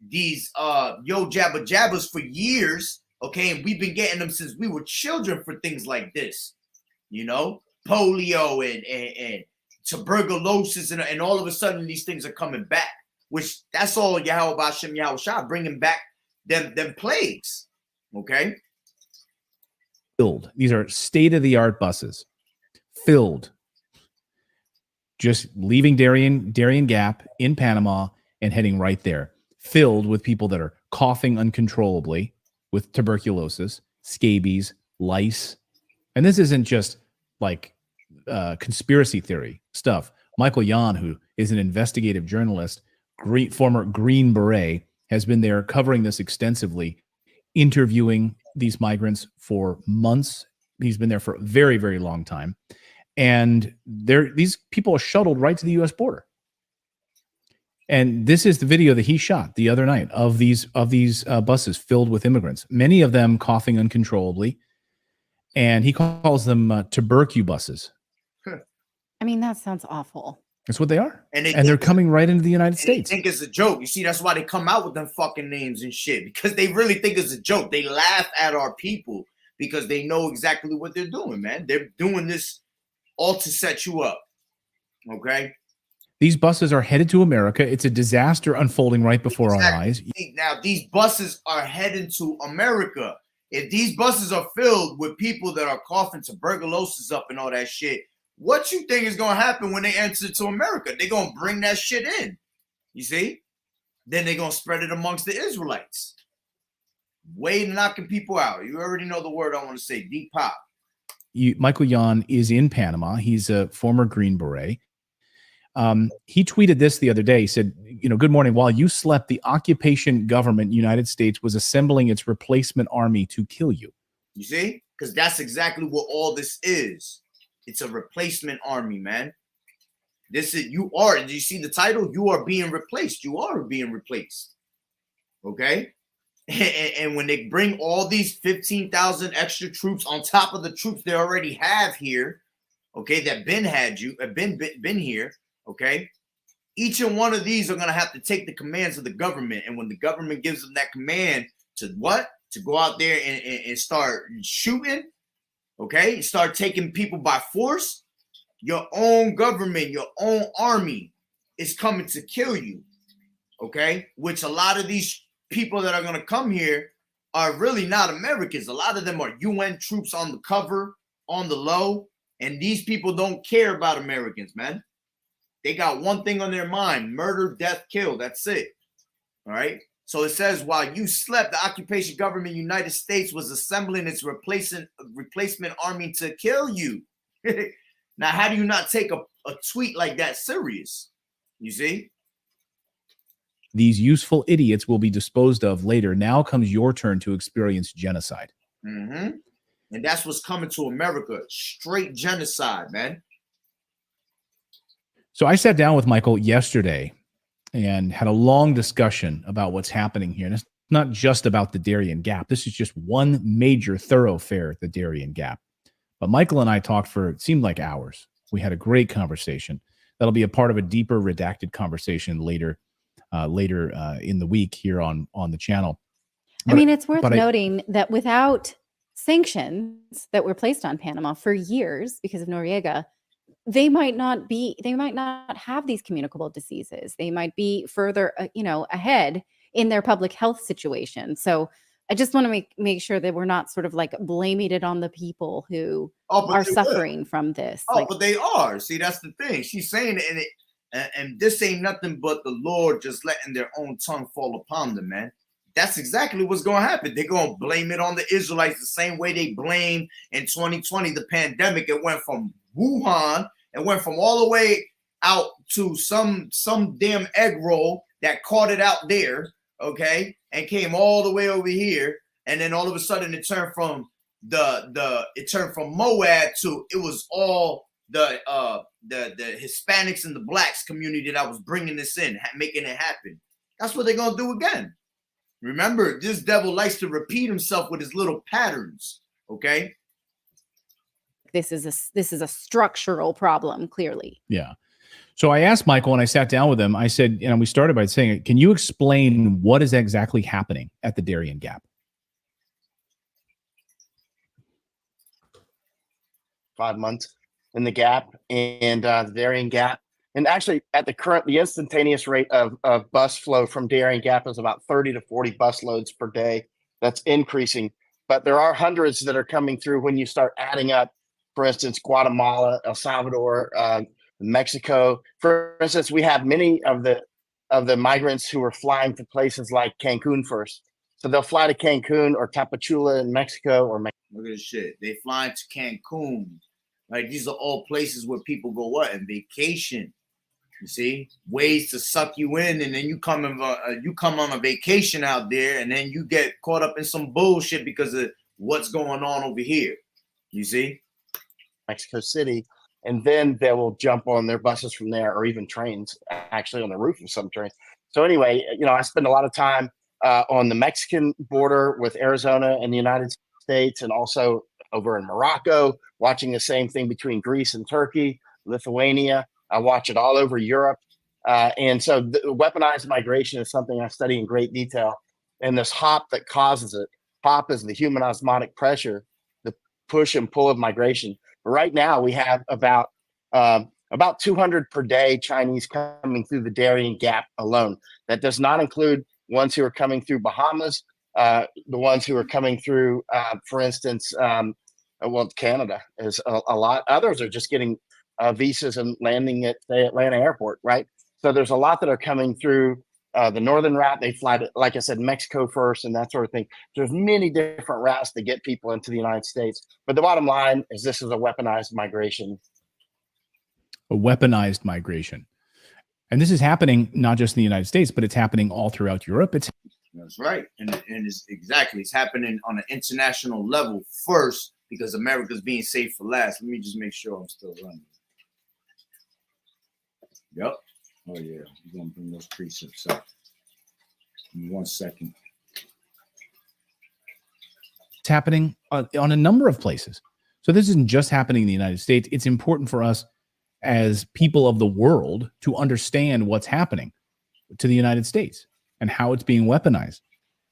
S1: these yo jabba jabbas for years, okay? And we've been getting them since we were children for things like this, you know? Polio and tuberculosis, and all of a sudden these things are coming back, which that's all YAHAWAH'S bringing back them plagues. Okay,
S3: filled. These are state-of-the-art buses, filled just leaving Darien Gap in Panama and heading right there, filled with people that are coughing uncontrollably with tuberculosis, scabies, lice. And this isn't just like conspiracy theory stuff. Michael Yon, who is an investigative journalist, former Green Beret, has been there covering this extensively, interviewing these migrants for months. He's been there for a very, very long time. And these people are shuttled right to the U.S. border. And this is the video that he shot the other night of these buses filled with immigrants, many of them coughing uncontrollably. And he calls them tubercubuses.
S2: I mean, that sounds awful.
S3: That's what they are.
S1: And
S3: they're coming right into the United States.
S1: They think it's a joke. You see, that's why they come out with them fucking names and shit, because they really think it's a joke. They laugh at our people because they know exactly what they're doing, man. They're doing this all to set you up. Okay?
S3: These buses are headed to America. It's a disaster unfolding right before our eyes.
S1: Now, these buses are heading to America. If these buses are filled with people that are coughing tuberculosis up and all that shit, what you think is going to happen when they enter to America? They're going to bring that shit in. You see? Then they're going to spread it amongst the Israelites. Way knocking people out. You already know the word I want to say, Depop.
S3: Michael Yon is in Panama. He's a former Green Beret. He tweeted this the other day. He said, good morning. While you slept, the occupation government, United States, was assembling its replacement army to kill you.
S1: You see? Because that's exactly what all this is. It's a replacement army, man. This is, you are, do you see the title? You are being replaced. You are being replaced. Okay? And when they bring all these 15,000 extra troops on top of the troops they already have here, okay, that been here, okay, each and one of these are going to have to take the commands of the government. And when the government gives them that command to what? To go out there and start shooting, okay, start taking people by force, your own government, your own army is coming to kill you, okay? Which a lot of these people that are going to come here are really not Americans. A lot of them are UN troops on the cover, on the low, and these people don't care about Americans, man. They got one thing on their mind: murder, death, kill. That's it, all right? So it says, while you slept, the occupation government United States was assembling its replacement army to kill you. Now, how do you not take a tweet like that serious? You see?
S3: These useful idiots will be disposed of later. Now comes your turn to experience genocide.
S1: Mm-hmm. And that's what's coming to America. Straight genocide, man.
S3: So I sat down with Michael yesterday and had a long discussion about what's happening here. And it's not just about the Darien Gap. This is just one major thoroughfare at the Darien Gap. But Michael and I talked for, it seemed like hours. We had a great conversation. That'll be a part of a deeper redacted conversation later in the week here on the channel.
S2: I mean, it's worth noting that without sanctions that were placed on Panama for years because of Noriega, they might not have these communicable diseases. They might be further, ahead in their public health situation. So I just want to make sure that we're not sort of like blaming it on the people who are suffering from this.
S1: But they are. See, that's the thing. She's saying it, and this ain't nothing but the Lord just letting their own tongue fall upon them, man. That's exactly what's going to happen. They're going to blame it on the Israelites the same way they blamed in 2020 the pandemic. It went from Wuhan, it went from all the way out to some damn egg roll that caught it out there, okay, and came all the way over here, and then all of a sudden it turned from Moab to it was all the Hispanics and the blacks community that was bringing this in, making it happen. That's what they're gonna do again. Remember, this devil likes to repeat himself with his little patterns. Okay.
S2: This is a structural problem, clearly.
S3: Yeah. So I asked Michael when I sat down with him, I said, we started by saying, can you explain what is exactly happening at the Darien Gap?
S8: 5 months in the Gap and the Darien Gap. And actually, at the instantaneous rate of bus flow from Darien Gap is about 30 to 40 bus loads per day. That's increasing. But there are hundreds that are coming through when you start adding up, for instance, Guatemala, El Salvador, Mexico. For instance, we have many of the migrants who are flying to places like Cancun first. So they'll fly to Cancun or Tapachula in Mexico or
S1: Look at this shit. They flying to Cancun. Like, these are all places where people go what? And vacation. You see, ways to suck you in, and then you come on a vacation out there, and then you get caught up in some bullshit because of what's going on over here. You see,
S8: Mexico City, and then they will jump on their buses from there, or even trains, actually on the roof of some trains. So anyway, I spend a lot of time on the Mexican border with Arizona and the United States, and also over in Morocco, watching the same thing between Greece and Turkey, Lithuania. I watch it all over Europe. And so the weaponized migration is something I study in great detail. And this hop that causes it, hop is the human osmotic pressure, the push and pull of migration. But right now we have about 200 per day Chinese coming through the Darien Gap alone. That does not include ones who are coming through Bahamas, the ones who are coming through, for instance, Canada is a lot. Others are just getting visas and landing at the Atlanta airport, right? So there's a lot that are coming through the northern route. They fly to, like I said, Mexico first and that sort of thing. There's many different routes to get people into the United States. But the bottom line is this is a weaponized migration.
S3: A weaponized migration. And this is happening not just in the United States, but it's happening all throughout Europe.
S1: that's right, and it's happening on an international level first because America's being saved for last. Let me just make sure I'm still running. Yep. Oh yeah, we're gonna bring those precepts up. In 1 second.
S3: It's happening on a number of places. So this isn't just happening in the United States. It's important for us as people of the world to understand what's happening to the United States and how it's being weaponized.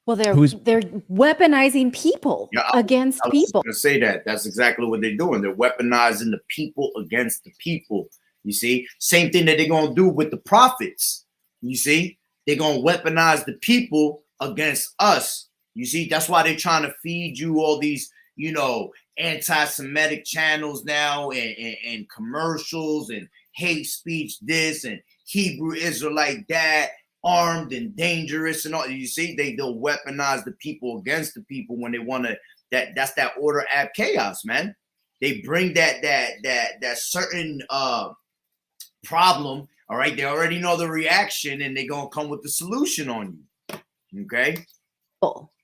S2: Well, they're weaponizing people against people.
S1: I was going to say that. That's exactly what they're doing. They're weaponizing the people against the people. You see, same thing that they're going to do with the prophets. You see, they're going to weaponize the people against us. You see, that's why they're trying to feed you all these, anti-Semitic channels now and commercials and hate speech this and Hebrew Israelite that, armed and dangerous and all. You see, they'll weaponize the people against the people when they want to. That's that order ab chaos, man. They bring that certain problem. All right, they already know the reaction and they're gonna come with the solution on you. Okay.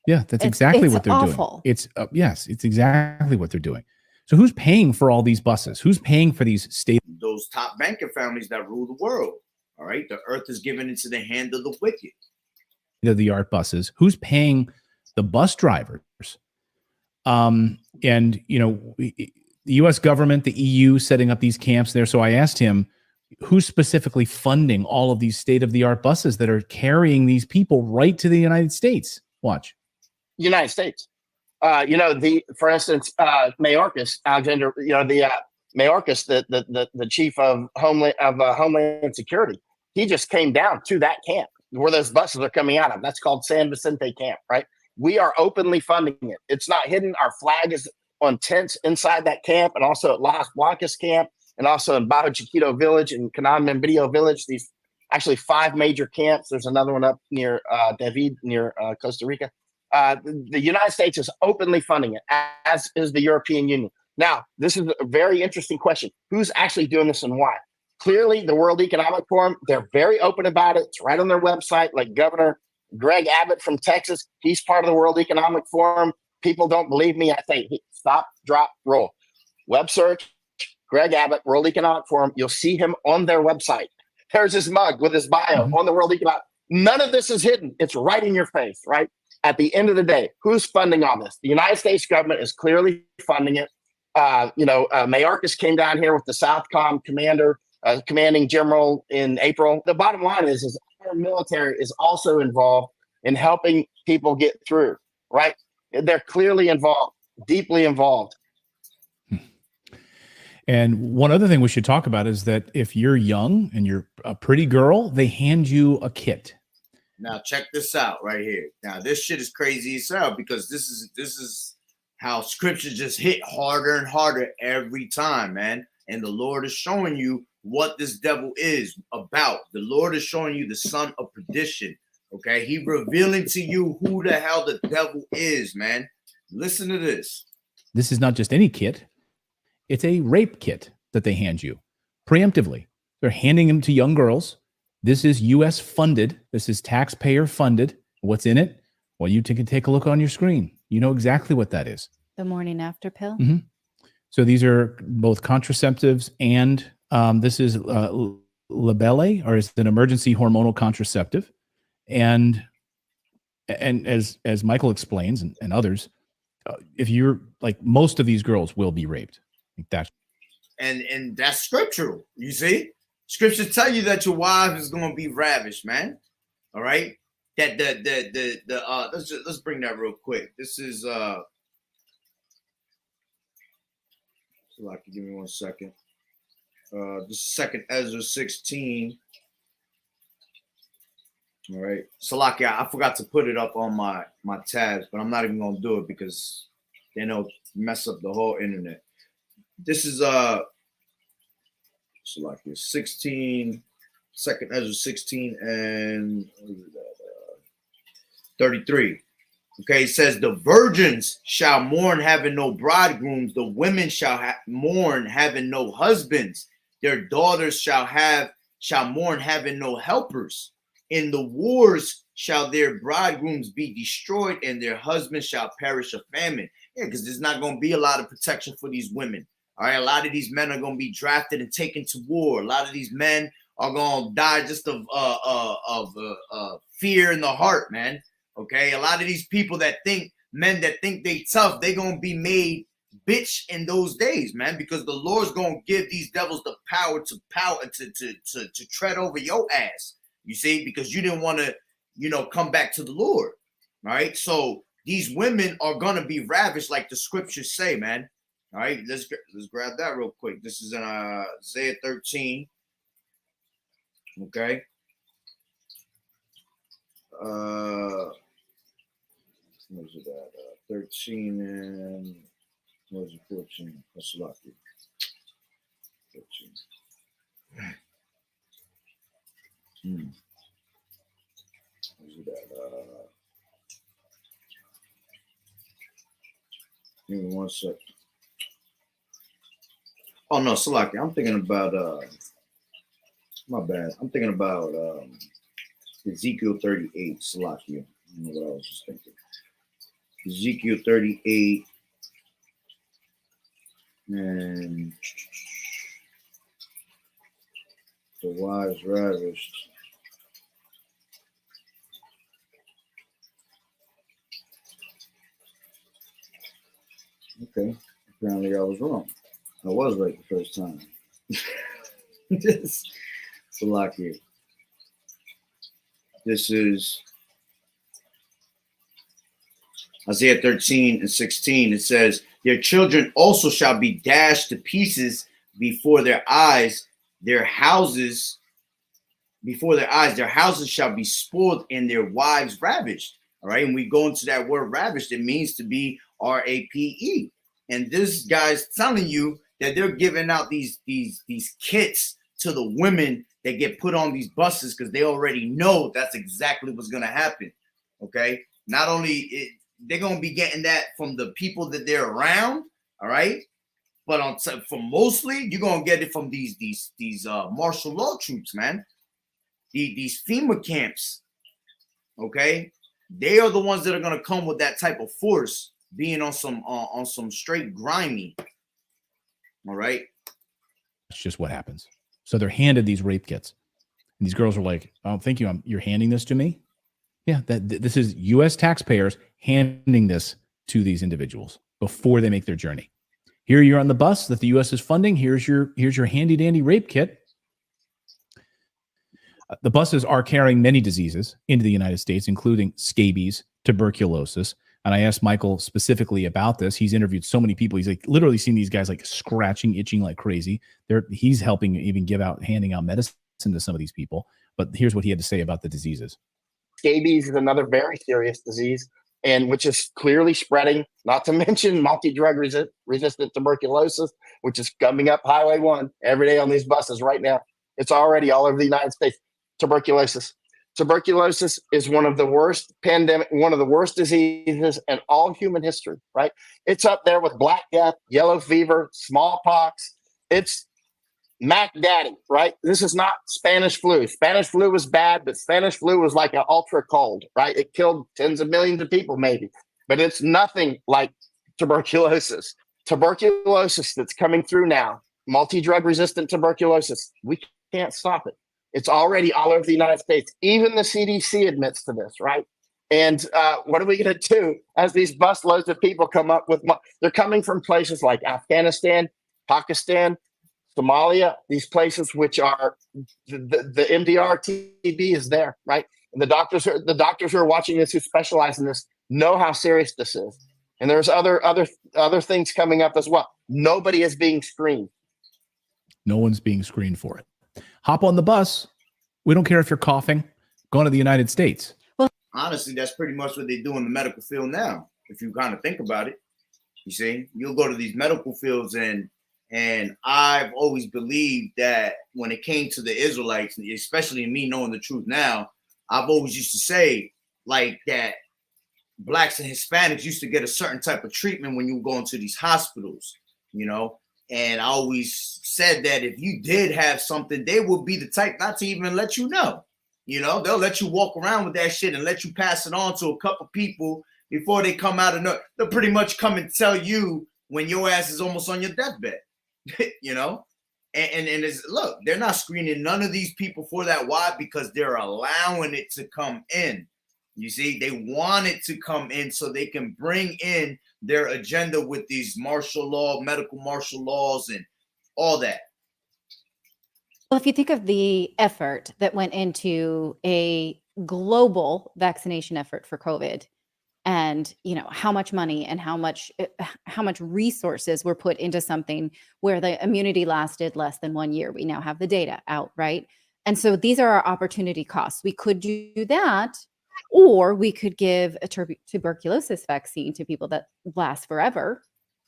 S3: Yeah, that's exactly what they're
S2: awful.
S3: doing. It's yes, it's exactly what they're doing. So who's paying for all these buses? Who's paying for these state?
S1: Those top banker families that rule the world. All right, the earth is given into the hand of the wicked.
S3: The art buses. Who's paying the bus drivers? And the U.S. government, the EU, setting up these camps there. So I asked him, who's specifically funding all of these state-of-the-art buses that are carrying these people right to the United States? Watch.
S8: United States. For instance, Mayorkas, Alexander, Mayorkas, the chief of Homeland Security, he just came down to that camp where those buses are coming out of. That's called San Vicente Camp, right? We are openly funding it. It's not hidden. Our flag is on tents inside that camp, and also at Las Blancas Camp, and also in Bajo Chiquito Village and Canan Membrillo Village. These actually 5 major camps. There's another one up near David, near Costa Rica. The United States is openly funding it, as is the European Union. Now, this is a very interesting question. Who's actually doing this and why? Clearly, the World Economic Forum, they're very open about it. It's right on their website, like Governor Greg Abbott from Texas. He's part of the World Economic Forum. People don't believe me. I say, stop, drop, roll. Web search, Greg Abbott, World Economic Forum. You'll see him on their website. There's his mug with his bio on the World Economic. None of this is hidden. It's right in your face, right? At the end of the day, who's funding all this? The United States government is clearly funding it. Mayorkas came down here with the Southcom commander, commanding general in April. The bottom line is our military is also involved in helping people get through, right? They're clearly involved, deeply involved.
S3: And one other thing we should talk about is that if you're young and you're a pretty girl, they hand you a kit.
S1: Now check this out right here. Now this shit is crazy as hell because this is how scripture just hit harder and harder every time, man. And the Lord is showing you what this devil is about. The Lord is showing you the son of perdition. Okay, he revealing to you who the hell the devil is, man. Listen to this.
S3: This is not just any kit. It's a rape kit that they hand you preemptively. They're handing them to young girls. This is U.S. funded. This is taxpayer funded. What's in it? Well, you can take a look on your screen. You know exactly what that is.
S2: The morning after pill.
S3: Mm-hmm. So these are both contraceptives and this is Labelle, or is it an emergency hormonal contraceptive? And as Michael explains and others, if you're like, most of these girls will be raped. Like that.
S1: And that's scriptural. You see, scriptures tell you that your wife is going to be ravished, man. All right. That let's bring that real quick. This is so give me 1 second. This is 2 Ezra 16. All right. Salakia, I forgot to put it up on my tabs, but I'm not even gonna do it because then it'll mess up the whole internet. This is Salakia 16, 2 Ezra 16 and 33. Okay, it says the virgins shall mourn having no bridegrooms, the women shall mourn having no husbands, their daughters shall mourn having no helpers. In the wars shall their bridegrooms be destroyed, and their husbands shall perish of famine. Yeah, because there's not going to be a lot of protection for these women. All right, a lot of these men are going to be drafted and taken to war. A lot of these men are going to die just of fear in the heart, man. Okay, a lot of these people men that think they tough, they gonna be made bitch in those days, man, because the Lord's gonna give these devils the power to tread over your ass. You see, because you didn't want to, come back to the Lord. All right, so these women are gonna be ravished, like the scriptures say, man. All right, let's grab that real quick. This is in Isaiah 13. Okay. What was it at? 13 and what was it? 14. What's lucky? 13. What was it at? Give me 1 sec. Oh no, Salaki. I'm thinking about my bad. I'm thinking about Ezekiel 38, Salaki. I don't know what I was just thinking. Ezekiel 38 and the wives ravished. Okay, apparently I was wrong. I was right the first time. It's a lot here. This is Isaiah 13 and 16. It says, their children also shall be dashed to pieces before their eyes. Their houses shall be spoiled and their wives ravished. All right. And we go into that word ravished. It means to be RAPE. And this guy's telling you that they're giving out these kits to the women that get put on these buses because they already know that's exactly what's going to happen. Okay. Not only they're going to be getting that from the people that they're around. All right. But for mostly, you're going to get it from these martial law troops, man. These FEMA camps. Okay. They are the ones that are going to come with that type of force, being on some straight grimy. All right.
S3: That's just what happens. So they're handed these rape kits. And these girls are like, oh, thank you. You're handing this to me? Yeah, this is U.S. taxpayers handing this to these individuals before they make their journey. Here you're on the bus that the U.S. is funding. Here's your handy dandy rape kit. The buses are carrying many diseases into the United States, including scabies, tuberculosis. And I asked Michael specifically about this. He's interviewed so many people. He's like literally seen these guys like scratching, itching like crazy. He's helping even handing out medicine to some of these people. But here's what he had to say about the diseases.
S8: Scabies is another very serious disease. and which is clearly spreading, not to mention multi-drug resistant tuberculosis, which is coming up Highway 1 every day on these buses right now. It's already all over the United States. Tuberculosis. Tuberculosis is one of the worst diseases in all human history, right? It's up there with Black Death, yellow fever, smallpox. It's Mac Daddy, right? This is not Spanish flu. Spanish flu was bad, but Spanish flu was like an ultra cold, right? It killed tens of millions of people, maybe, but it's nothing like tuberculosis. Tuberculosis that's coming through now, multi-drug resistant tuberculosis, we can't stop it. It's already all over the United States. Even the CDC admits to this, right? And what are we going to do as these busloads of people come up with? They're coming from places like Afghanistan, Pakistan, Somalia, these places which are the MDR TB is there, right? And the doctors who are watching this, who specialize in this, know how serious this is. And there's other things coming up as well. Nobody is being screened.
S3: No one's being screened for it. Hop on the bus. We don't care if you're coughing. Going to the United States.
S1: Honestly, that's pretty much what they do in the medical field now. If you kind of think about it, you see, you'll go to these medical fields, and I've always believed that when it came to the Israelites, especially me knowing the truth now, I've always used to say like that Blacks and Hispanics used to get a certain type of treatment when you go into these hospitals, you know. And I always said that if you did have something, they would be the type not to even let you know. You know, they'll let you walk around with that shit and let you pass it on to a couple people before they come out of they'll pretty much come and tell you when your ass is almost on your deathbed, you know? And it's, look, they're not screening none of these people for that. Why? Because they're allowing it to come in. You see, they want it to come in so they can bring in their agenda with these martial law, medical martial laws, and all that.
S2: Well, if you think of the effort that went into a global vaccination effort for COVID, and you know how much money and how much resources were put into something where the immunity lasted less than 1 year. We now have the data out, right? And so these are our opportunity costs. We could do that, or we could give a tuberculosis vaccine to people that last forever,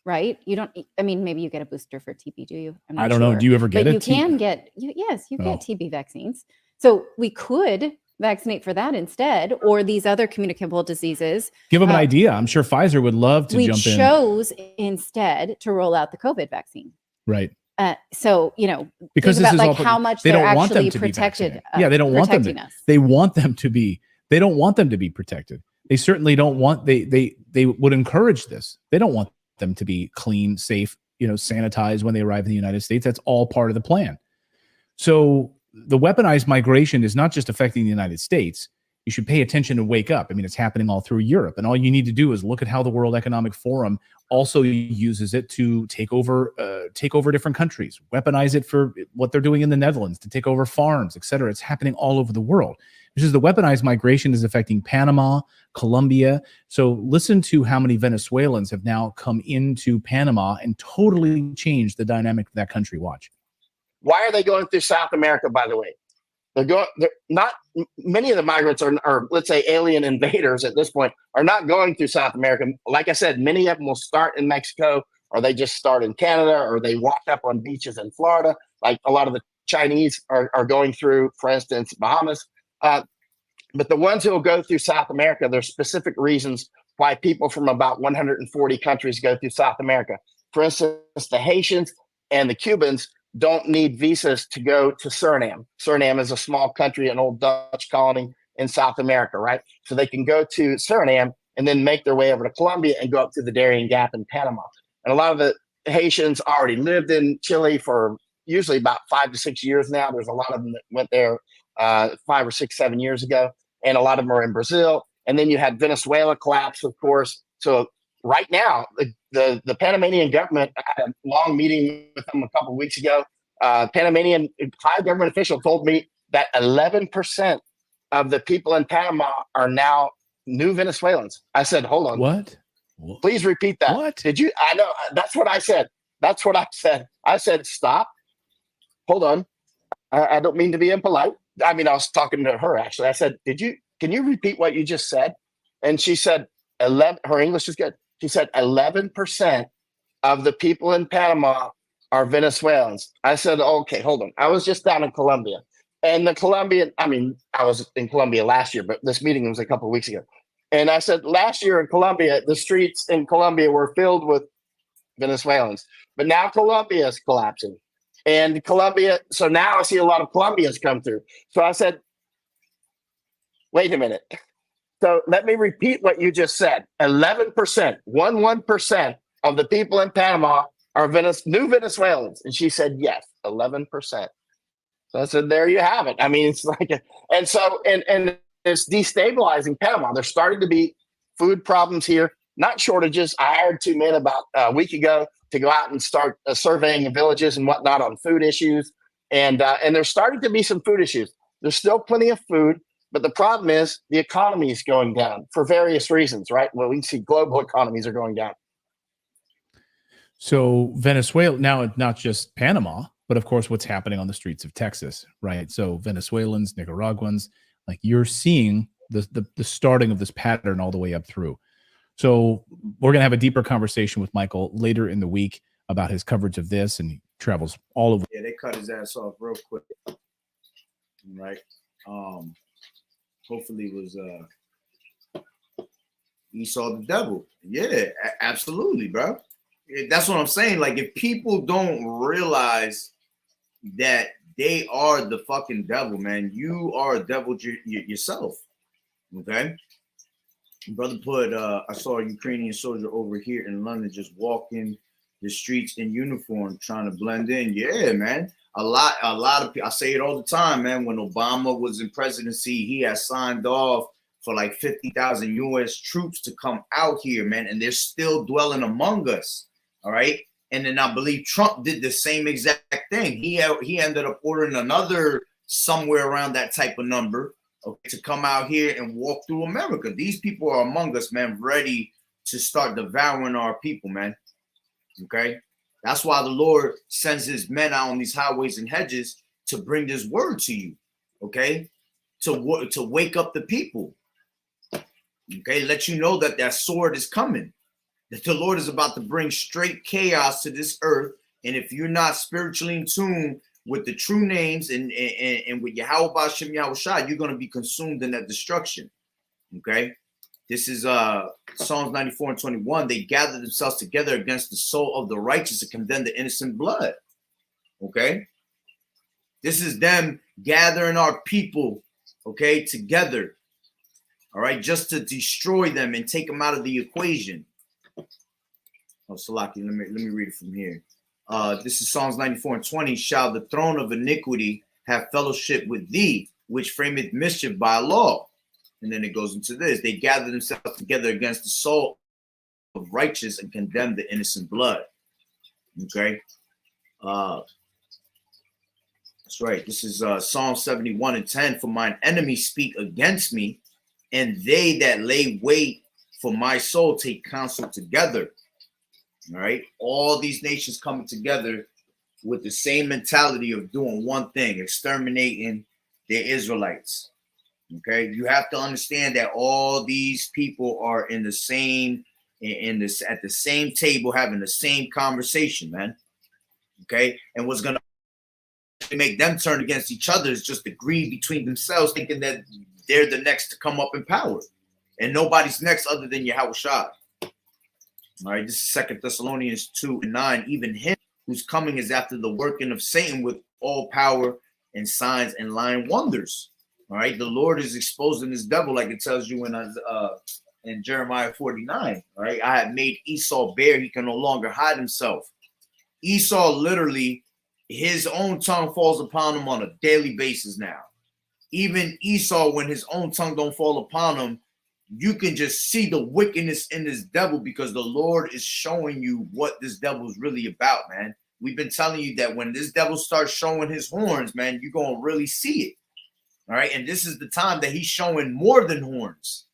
S2: right? You don't, I mean, maybe you get a booster for TB, do you? I'm
S3: I
S2: not
S3: don't know.
S2: sure.
S3: Do you ever get
S2: But
S3: it?
S2: you can get, yes, you
S3: Oh.
S2: get TB vaccines. So we could vaccinate for that instead, or these other communicable diseases.
S3: Give them an idea. I'm sure Pfizer would love to
S2: We
S3: jump in.
S2: chose instead to roll out the COVID vaccine.
S3: Right.
S2: So, you know,
S3: Because
S2: think
S3: this
S2: about
S3: is
S2: like
S3: all,
S2: how much
S3: they
S2: they're
S3: don't want them
S2: actually
S3: to be
S2: protected.
S3: vaccinated. Yeah, they don't want them to.
S2: us.
S3: They want them to be. They don't want them to be protected. They certainly don't want. They would encourage this. They don't want them to be clean, safe, you know, sanitized when they arrive in the United States. That's all part of the plan. So the weaponized migration is not just affecting the United States. You should pay attention and wake up. I mean, it's happening all through Europe. And all you need to do is look at how the World Economic Forum also uses it to take over different countries, weaponize it for what they're doing in the Netherlands, to take over farms, et cetera. It's happening all over the world. This is the weaponized migration is affecting Panama, Colombia. So listen to how many Venezuelans have now come into Panama and totally changed the dynamic of that country. Watch.
S8: Why are they going through South America, by the way? They're not, many of the migrants are, let's say, alien invaders at this point, are not going through South America. Like I said, many of them will start in Mexico, or they just start in Canada, or they walk up on beaches in Florida. Like a lot of the Chinese are going through, for instance, Bahamas. But the ones who will go through South America, there's specific reasons why people from about 140 countries go through South America. For instance, the Haitians and the Cubans don't need visas to go to Suriname. Suriname is a small country, an old Dutch colony in South America, right? So they can go to Suriname and then make their way over to Colombia and go up to the Darien Gap in Panama. And a lot of the Haitians already lived in Chile for usually about 5 to 6 years now. There's a lot of them that went there 5 or 6, 7 years ago. And a lot of them are in Brazil. And then you had Venezuela collapse, of course. So right now, the Panamanian government, I had a long meeting with them a couple of weeks ago. Panamanian high government official told me that 11% of the people in Panama are now new Venezuelans. I said, hold on.
S3: What?
S8: Please repeat that.
S3: What?
S8: Did you? I know. That's what I said. That's what I said. I said, stop. Hold on. I don't mean to be impolite. I mean, I was talking to her, actually. I said, can you repeat what you just said? And she said, 11, her English is good. She said 11% of the people in Panama are Venezuelans. I said, okay, hold on. I was just down in Colombia. And the Colombian, I mean, I was in Colombia last year, but this meeting was a couple of weeks ago. And I said, last year in Colombia, the streets in Colombia were filled with Venezuelans. But now Colombia is collapsing. And Colombia, so now I see a lot of Colombians come through. So I said, wait a minute. So let me repeat what you just said. 11%, 11% of the people in Panama are new Venezuelans. And she said, yes, 11%. So I said, there you have it. I mean, it's like, and it's destabilizing Panama. There's starting to be food problems here, not shortages. I hired 2 men about a week ago to go out and start surveying the villages and whatnot on food issues. And there's starting to be some food issues. There's still plenty of food, but the problem is the economy is going down for various reasons, right? Well, we see global economies are going down.
S3: So Venezuela, now not just Panama, but of course what's happening on the streets of Texas, right? So Venezuelans, Nicaraguans, like you're seeing the starting of this pattern all the way up through. So we're going to have a deeper conversation with Michael later in the week about his coverage of this, and he travels all over.
S1: Yeah, they cut his ass off real quick. Right. Hopefully it was Esau the devil. Yeah, absolutely, bro. That's what I'm saying. Like, if people don't realize that they are the fucking devil, man, you are a devil yourself. Okay. Brother put, I saw a Ukrainian soldier over here in London just walking the streets in uniform, trying to blend in. Yeah, man. A lot of people, I say it all the time, man. When Obama was in presidency, he had signed off for like 50,000 U.S. troops to come out here, man. And they're still dwelling among us. All right. And then I believe Trump did the same exact thing. He ended up ordering another somewhere around that type of number, okay, to come out here and walk through America. These people are among us, man, ready to start devouring our people, man. Okay. That's why the Lord sends his men out on these highways and hedges to bring this word to you. Okay. To wake up the people. Okay. Let you know that sword is coming. That the Lord is about to bring straight chaos to this earth. And if you're not spiritually in tune with the true names and with YAHAWAH'S, you're going to be consumed in that destruction. Okay. This is Psalms 94 and 21. They gathered themselves together against the soul of the righteous to condemn the innocent blood. Okay. This is them gathering our people, okay, together. All right. Just to destroy them and take them out of the equation. Oh, Salaki, let me read it from here. This is Psalms 94 and 20. Shall the throne of iniquity have fellowship with thee, which frameth mischief by law? And then it goes into this. They gather themselves together against the soul of righteous and condemn the innocent blood. Okay. That's right. This is Psalm 71 and 10. For mine enemies speak against me, and they that lay wait for my soul take counsel together. All right. All these nations coming together with the same mentality of doing one thing, exterminating the Israelites. Okay. You have to understand that all these people are in the same, at the same table, having the same conversation, man. Okay. And what's going to make them turn against each other is just the greed between themselves, thinking that they're the next to come up in power. And nobody's next other than Yahawashi. All right, this is 2 Thessalonians 2 and 9. Even him whose coming is after the working of Satan with all power and signs and lying wonders. All right, the Lord is exposing this devil, like it tells you in Jeremiah 49. All right, I have made Esau bare; he can no longer hide himself. Esau, literally, his own tongue falls upon him on a daily basis now. Even Esau, when his own tongue don't fall upon him, you can just see the wickedness in this devil, because the Lord is showing you what this devil is really about, man. We've been telling you that when this devil starts showing his horns, man, you're going to really see it. All right. And this is the time that he's showing more than horns.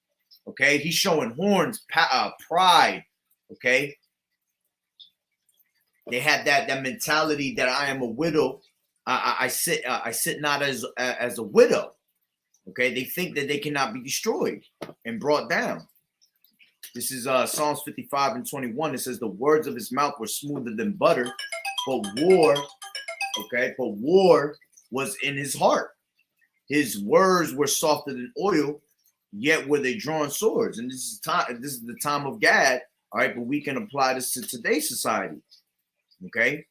S1: Okay. He's showing horns, pride. Okay. They had that mentality that I am a widow. I sit not as a widow. Okay, they think that they cannot be destroyed and brought down. This is Psalms 55 and 21. It says the words of his mouth were smoother than butter, but war was in his heart. His words were softer than oil, yet were they drawn swords. And this is the time of Gad. All right, but we can apply this to today's society. Okay,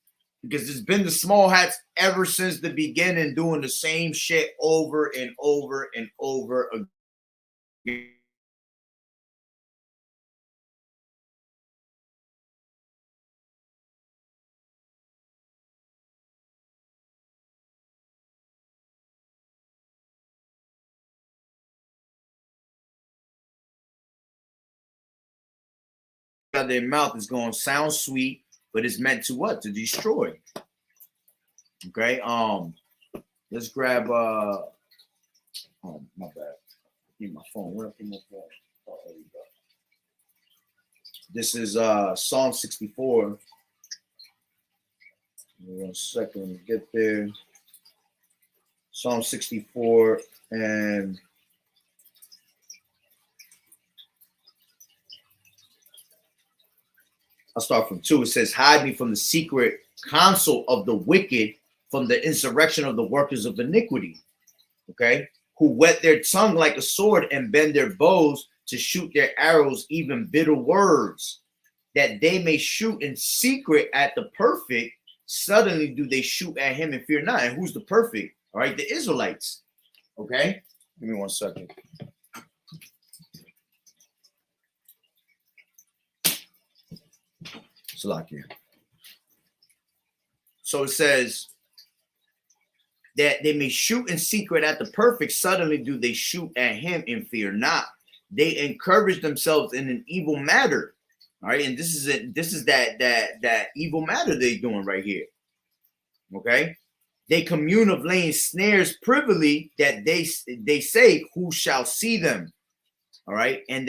S1: because there's been the small hats ever since the beginning, doing the same shit over and over and over again. Out their mouth is going to sound sweet, but it's meant to what? To destroy. Okay. Let's grab oh, my bad. Need my phone. Where my phone? Oh, there we go. This is Psalm 64. Give me 1 second to get there. Psalm 64 and I'll start from 2. It says, hide me from the secret counsel of the wicked, from the insurrection of the workers of iniquity. Okay. Who whet their tongue like a sword and bend their bows to shoot their arrows, even bitter words, that they may shoot in secret at the perfect. Suddenly do they shoot at him and fear not. And who's the perfect? All right. The Israelites. Okay. Give me 1 second. So it says that they may shoot in secret at the perfect. Suddenly do they shoot at him and fear not. They encourage themselves in an evil matter. All right, and this is it. This is that evil matter they're doing right here. Okay, they commune of laying snares privily, that they say, who shall see them? All right, and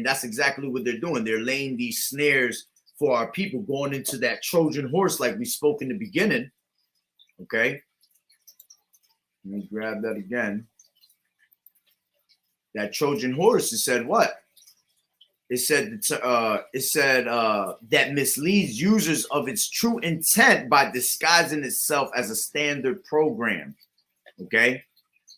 S1: that's exactly what they're doing. They're laying these snares for our people, going into that Trojan horse, like we spoke in the beginning. Okay, let me grab that again. That Trojan horse, it said what? It said that misleads users of its true intent by disguising itself as a standard program. Okay,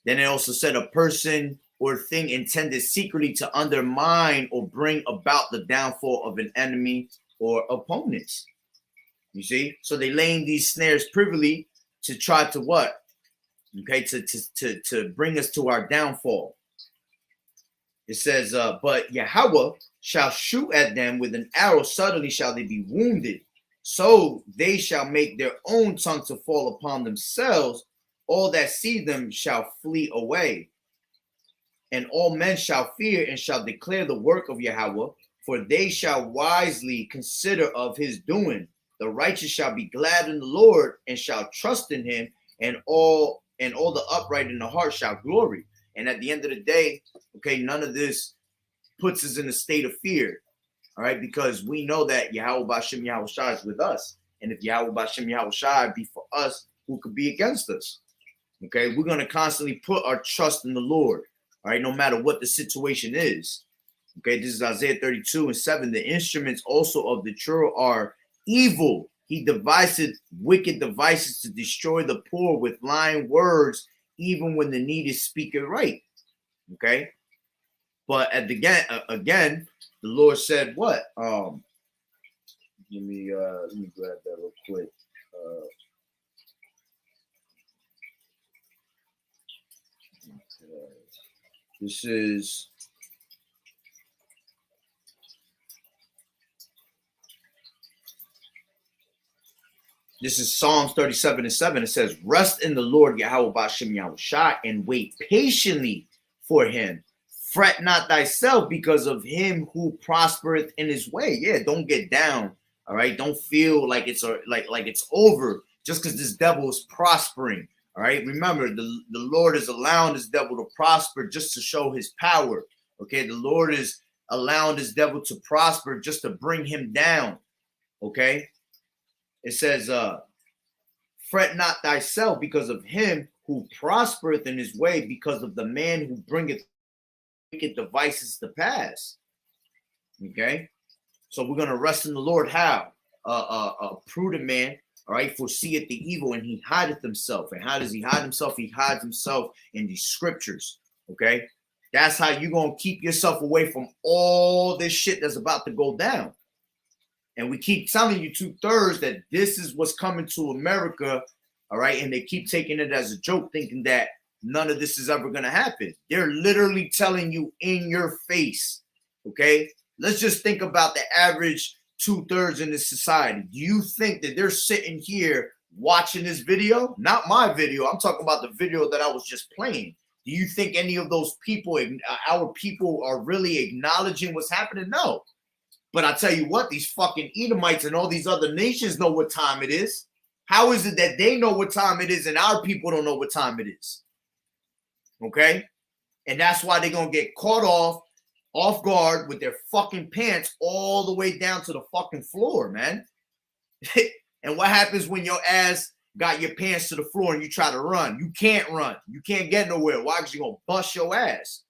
S1: then it also said a person or thing intended secretly to undermine or bring about the downfall of an enemy or opponents. You see, so they laying these snares privily to try to what? Okay, to bring us to our downfall. It says, but Yahweh shall shoot at them with an arrow, suddenly shall they be wounded. So they shall make their own tongue to fall upon themselves. All that see them shall flee away. And all men shall fear and shall declare the work of Yahweh, for they shall wisely consider of his doing. The righteous shall be glad in the Lord and shall trust in him, and all the upright in the heart shall glory. And at the end of the day, okay, none of this puts us in a state of fear, all right, because we know that Yahweh B'Shem Yahweh Shai is with us. And if Yahweh B'Shem Yahweh Shai be for us, who could be against us? Okay, we're going to constantly put our trust in the Lord, all right, no matter what the situation is. Okay, this is Isaiah 32:7. The instruments also of the true are evil. He devised wicked devices to destroy the poor with lying words, even when the needy speak it right. Okay, but again, the Lord said what? Let me grab that real quick. This is Psalms 37:7. It says, rest in the Lord Yahweh B'Shem Yahweh Shai, and wait patiently for him. Fret not thyself because of him who prospereth in his way. Yeah, don't get down. All right. Don't feel like it's like it's over just because this devil is prospering. All right. Remember, the Lord is allowing this devil to prosper just to show his power. Okay. The Lord is allowing this devil to prosper just to bring him down. Okay. It says, fret not thyself because of him who prospereth in his way, because of the man who bringeth wicked devices to pass. Okay, so we're gonna rest in the Lord. How? A prudent man, all right, foreseeth the evil, and he hideth himself. And how does he hide himself? He hides himself in these scriptures. Okay, that's how you're gonna keep yourself away from all this shit that's about to go down. And we keep telling you 2/3 that this is what's coming to America, all right, and they keep taking it as a joke, thinking that none of this is ever gonna happen. They're literally telling you in your face. Okay, let's just think about the average 2/3 in this society. Do you think that they're sitting here watching this video? Not my video. I'm talking about the video that I was just playing. Do you think any of those people, our people, are really acknowledging what's happening? No. But I tell you what, these fucking Edomites and all these other nations know what time it is. How is it that they know what time it is and our people don't know what time it is? Okay? And that's why they're going to get caught off guard with their fucking pants all the way down to the fucking floor, man. And what happens when your ass got your pants to the floor and you try to run? You can't run. You can't get nowhere. Why? Because you're going to bust your ass.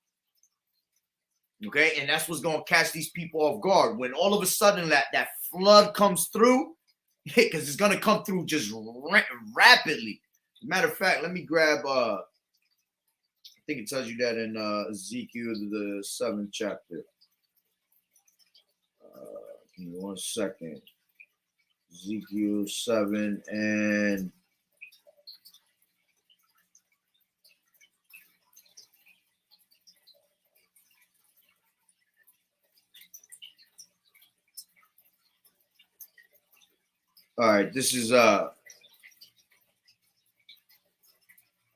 S1: Okay? And that's what's going to catch these people off guard. When all of a sudden that flood comes through, because it's going to come through just rapidly. As a matter of fact, let me grab... I think it tells you that in Ezekiel, the 7th chapter. Give me 1 second. Ezekiel 7 and... All right, this is...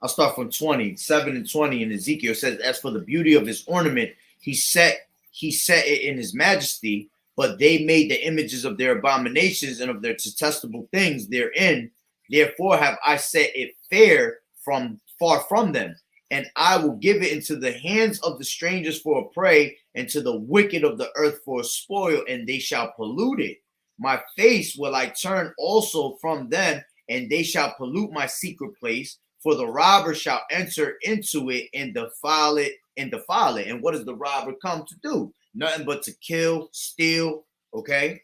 S1: I'll start from 20, 7 and 20 in Ezekiel. It says, as for the beauty of his ornament, he set it in his majesty, but they made the images of their abominations and of their detestable things therein. Therefore have I set it far from them, and I will give it into the hands of the strangers for a prey, and to the wicked of the earth for a spoil, and they shall pollute it. My face will I turn also from them, and they shall pollute my secret place. For the robber shall enter into it and defile it. And what does the robber come to do? Nothing but to kill, steal. Okay.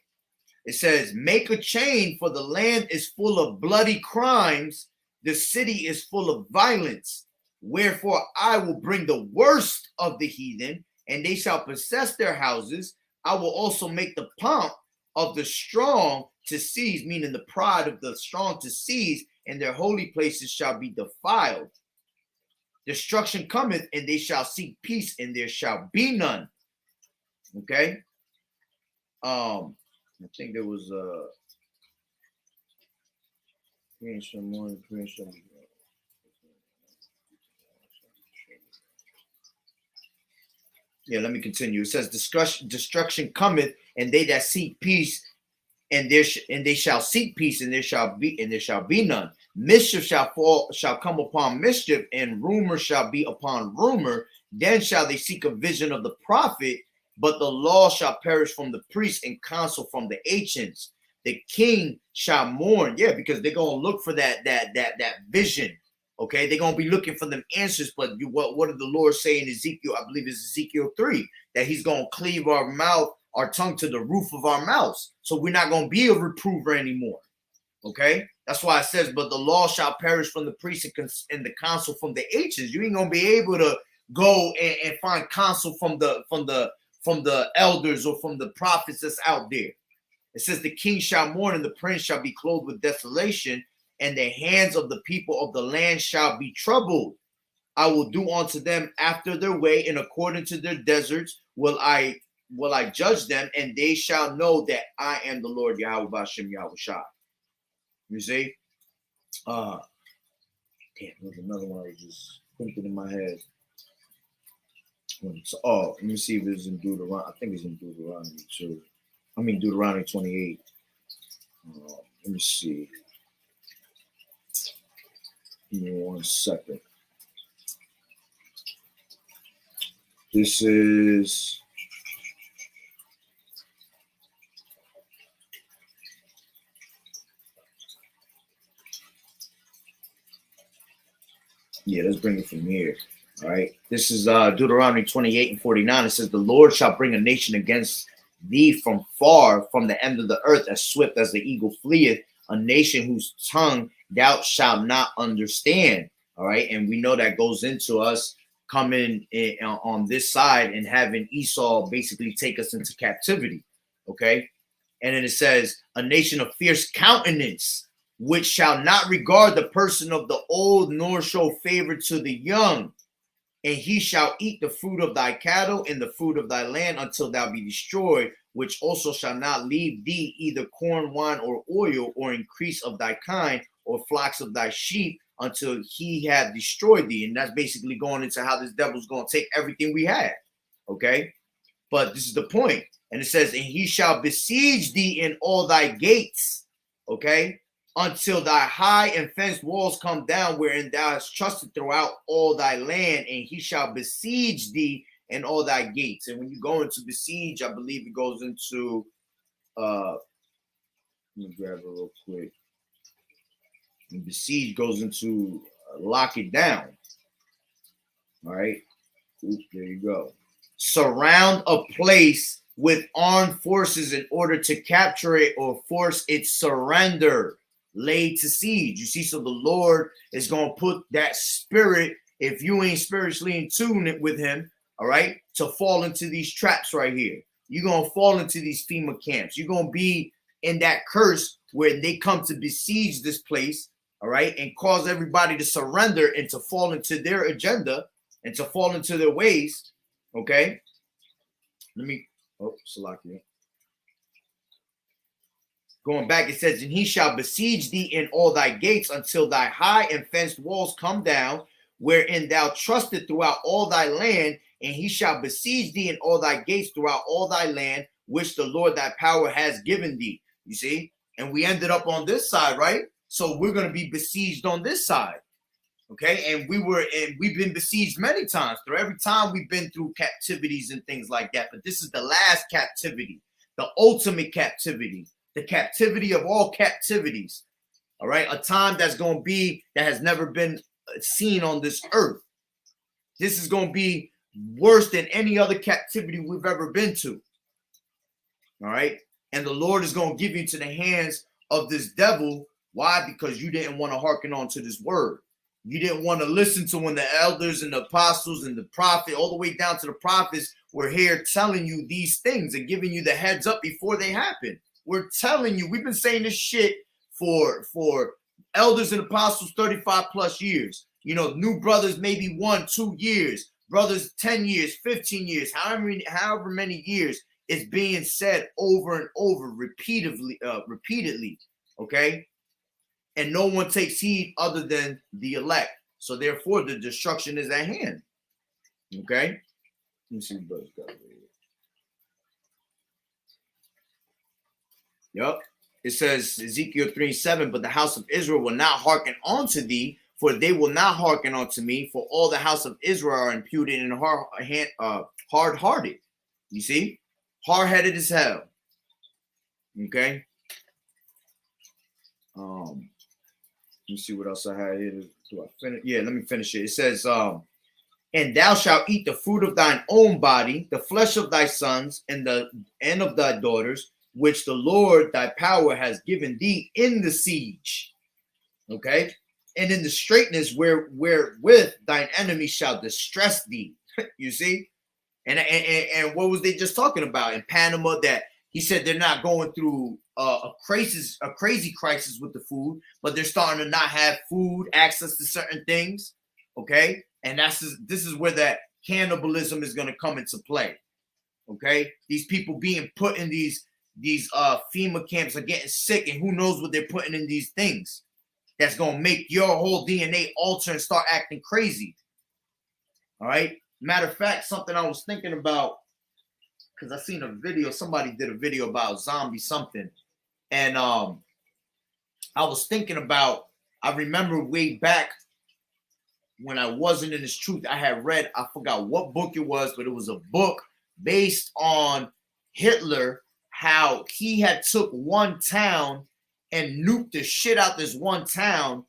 S1: It says, make a chain, for the land is full of bloody crimes. The city is full of violence. Wherefore I will bring the worst of the heathen, and they shall possess their houses. I will also make the pomp of the strong to seize, meaning the pride of the strong to seize, and their holy places shall be defiled. Destruction cometh, and they shall seek peace, and there shall be none. Okay. I think there was yeah, let me continue. It says, destruction cometh, and they that seek peace, and they shall seek peace, and there shall be none. Mischief shall come upon mischief, and rumor shall be upon rumor. Then shall they seek a vision of the prophet, but the law shall perish from the priest, and counsel from the ancients. The king shall mourn, yeah, because they're gonna look for that vision. Okay, they're gonna be looking for them answers. But what did the Lord say in Ezekiel? I believe it's Ezekiel 3, that He's gonna cleave our tongue to the roof of our mouths. So we're not gonna be a reprover anymore. Okay, that's why it says, but the law shall perish from the priest and the counsel from the ancients. You ain't gonna be able to go and find counsel from the elders or from the prophets that's out there. It says the king shall mourn, and the prince shall be clothed with desolation, and the hands of the people of the land shall be troubled. I will do unto them after their way, and according to their deserts will I judge them, and they shall know that I am the Lord YAHAWAH'S Yahawashi. You see? Damn, there's another one I was just thinking in my head. So, let me see if it's in Deuteronomy. I think it's in Deuteronomy too. I mean Deuteronomy 28. Let me see. Give me 1 second. This is let's bring it from here. All right. This is Deuteronomy 28 and 49. It says, the Lord shall bring a nation against thee from far, from the end of the earth, as swift as the eagle fleeth, a nation whose tongue thou shalt not understand. All right. And we know that goes into us coming in, on this side and having Esau basically take us into captivity. Okay. And then it says, a nation of fierce countenance, which shall not regard the person of the old, nor show favor to the young. And he shall eat the fruit of thy cattle and the fruit of thy land until thou be destroyed, which also shall not leave thee either corn, wine, or oil, or increase of thy kind, or flocks of thy sheep, until he have destroyed thee. And that's basically going into how this devil's going to take everything we had. Okay. But this is the point. And it says, and he shall besiege thee in all thy gates. Okay. Until thy high and fenced walls come down, wherein thou hast trusted throughout all thy land, and he shall besiege thee in all thy gates. And when you go into besiege, I believe it goes into let me grab it real quick. And besiege goes into lock it down. All right. Oops, there you go. Surround a place with armed forces in order to capture it or force its surrender. Laid to siege. You see, so the Lord is going to put that spirit, if you ain't spiritually in tune with him, all right, to fall into these traps right here. You're going to fall into these FEMA camps. You're going to be in that curse where they come to besiege this place, all right, and cause everybody to surrender and to fall into their agenda and to fall into their ways, okay? Let me, Salakia. Going back, it says, and he shall besiege thee in all thy gates until thy high and fenced walls come down, wherein thou trusted throughout all thy land, and he shall besiege thee in all thy gates throughout all thy land, which the Lord thy power has given thee. You see? And we ended up on this side, right? So we're going to be besieged on this side. Okay. And we've been besieged many times. Through every time we've been through captivities and things like that. But this is the last captivity, the ultimate captivity. The captivity of all captivities, all right? A time that's going to be, that has never been seen on this earth. This is going to be worse than any other captivity we've ever been to, all right? And the Lord is going to give you to the hands of this devil. Why? Because you didn't want to hearken on to this word. You didn't want to listen to when the elders and the apostles and the prophet, all the way down to the prophets, were here telling you these things and giving you the heads up before they happen. We're telling you, we've been saying this shit for elders and apostles 35 plus years. You know, new brothers maybe 1, 2 years, brothers 10 years, 15 years, however many years it's being said over and over repeatedly, okay? And no one takes heed other than the elect. So therefore, the destruction is at hand, okay? Let me see what brothers got over here. Yep. It says Ezekiel 3:7, but the house of Israel will not hearken unto thee, for they will not hearken unto me, for all the house of Israel are imputed and hard-hearted. You see? Hard-headed as hell. Okay. Let me see what else I had here. Do I finish? Yeah, let me finish it. It says, and thou shalt eat the fruit of thine own body, the flesh of thy sons, and of thy daughters, which the Lord thy power has given thee in the siege. Okay. And in the straightness wherewith thine enemy shall distress thee. You see? And what was they just talking about in Panama, that he said they're not going through a crazy crisis with the food, but they're starting to not have food, access to certain things. Okay. And this is where that cannibalism is going to come into play. Okay. These people being put in these FEMA camps are getting sick, and who knows what they're putting in these things that's going to make your whole DNA alter and start acting crazy. All right. Matter of fact, something I was thinking about, because I seen a video, somebody did a video about zombie something. And I was thinking about, I remember way back when I wasn't in this truth, I had read, I forgot what book it was, but it was a book based on Hitler, how he had took one town and nuked the shit out this one town,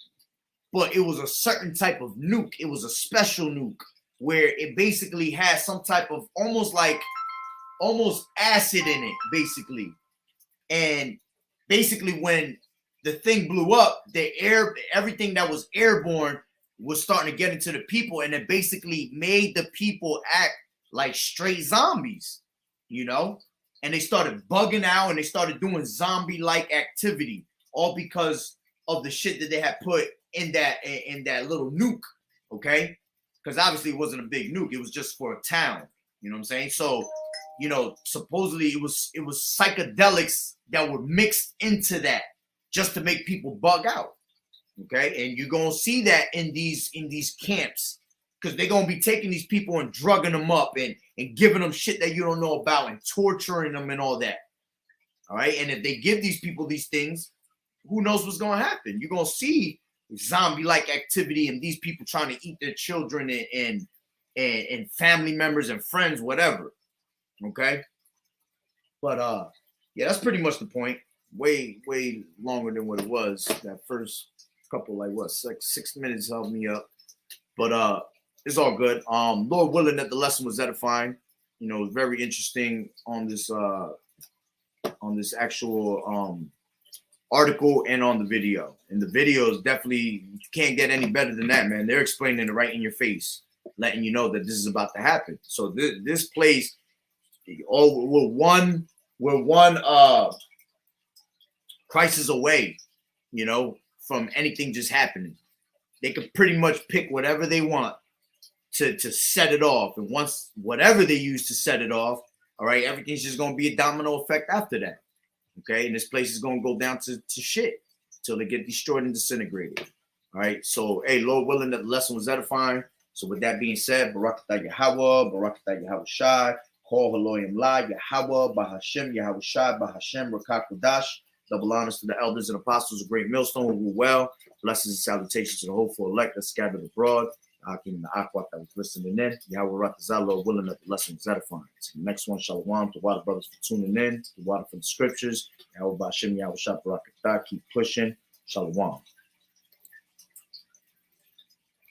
S1: but it was a certain type of nuke. It was a special nuke where it basically has some type of almost like almost acid in it, basically. And basically when the thing blew up, everything that was airborne was starting to get into the people, and it basically made the people act like straight zombies, you know? And they started bugging out and they started doing zombie-like activity, all because of the shit that they had put in that little nuke, okay? Because obviously it wasn't a big nuke, it was just for a town, you know what I'm saying? So, you know, supposedly it was psychedelics that were mixed into that just to make people bug out, okay? And you're gonna see that in these camps, because they're gonna be taking these people and drugging them up and giving them shit that you don't know about and torturing them and all that. All right. And if they give these people these things, who knows what's gonna happen? You're gonna see zombie-like activity and these people trying to eat their children and family members and friends, whatever. Okay. But yeah, that's pretty much the point. Way longer than what it was. That first couple, like what, 6 minutes helped me up. But it's all good. Lord willing that the lesson was edifying. You know, very interesting on this actual article and on the video. And the video is definitely, you can't get any better than that, man. They're explaining it right in your face, letting you know that this is about to happen. So this place, we're one crisis away, you know, from anything just happening. They could pretty much pick whatever they want to set it off. And once whatever they use to set it off, all right, everything's just going to be a domino effect after that. Okay. And this place is going to go down to shit until they get destroyed and disintegrated. All right. So, hey, Lord willing that the lesson was edifying. So with that being said, Barakatah Yahawah, Barakatah Yahawashi, Call Haloyim La, Yahawah, Bahashem, Yahawashi, Bahashem, Rakakudash. Double honors to the elders and apostles of Great Millstone who rule well. Blessings and salutations to the hopeful elect that scattered abroad. Akim the Aquat that was listening in. Yahweh Ratazalo, willing that the lesson was edifying. So the next one, Shalom to water brothers for tuning in, to water for the scriptures. Yahweh Bashem, Yahweh Shah Barakatah, keep pushing. Shalom.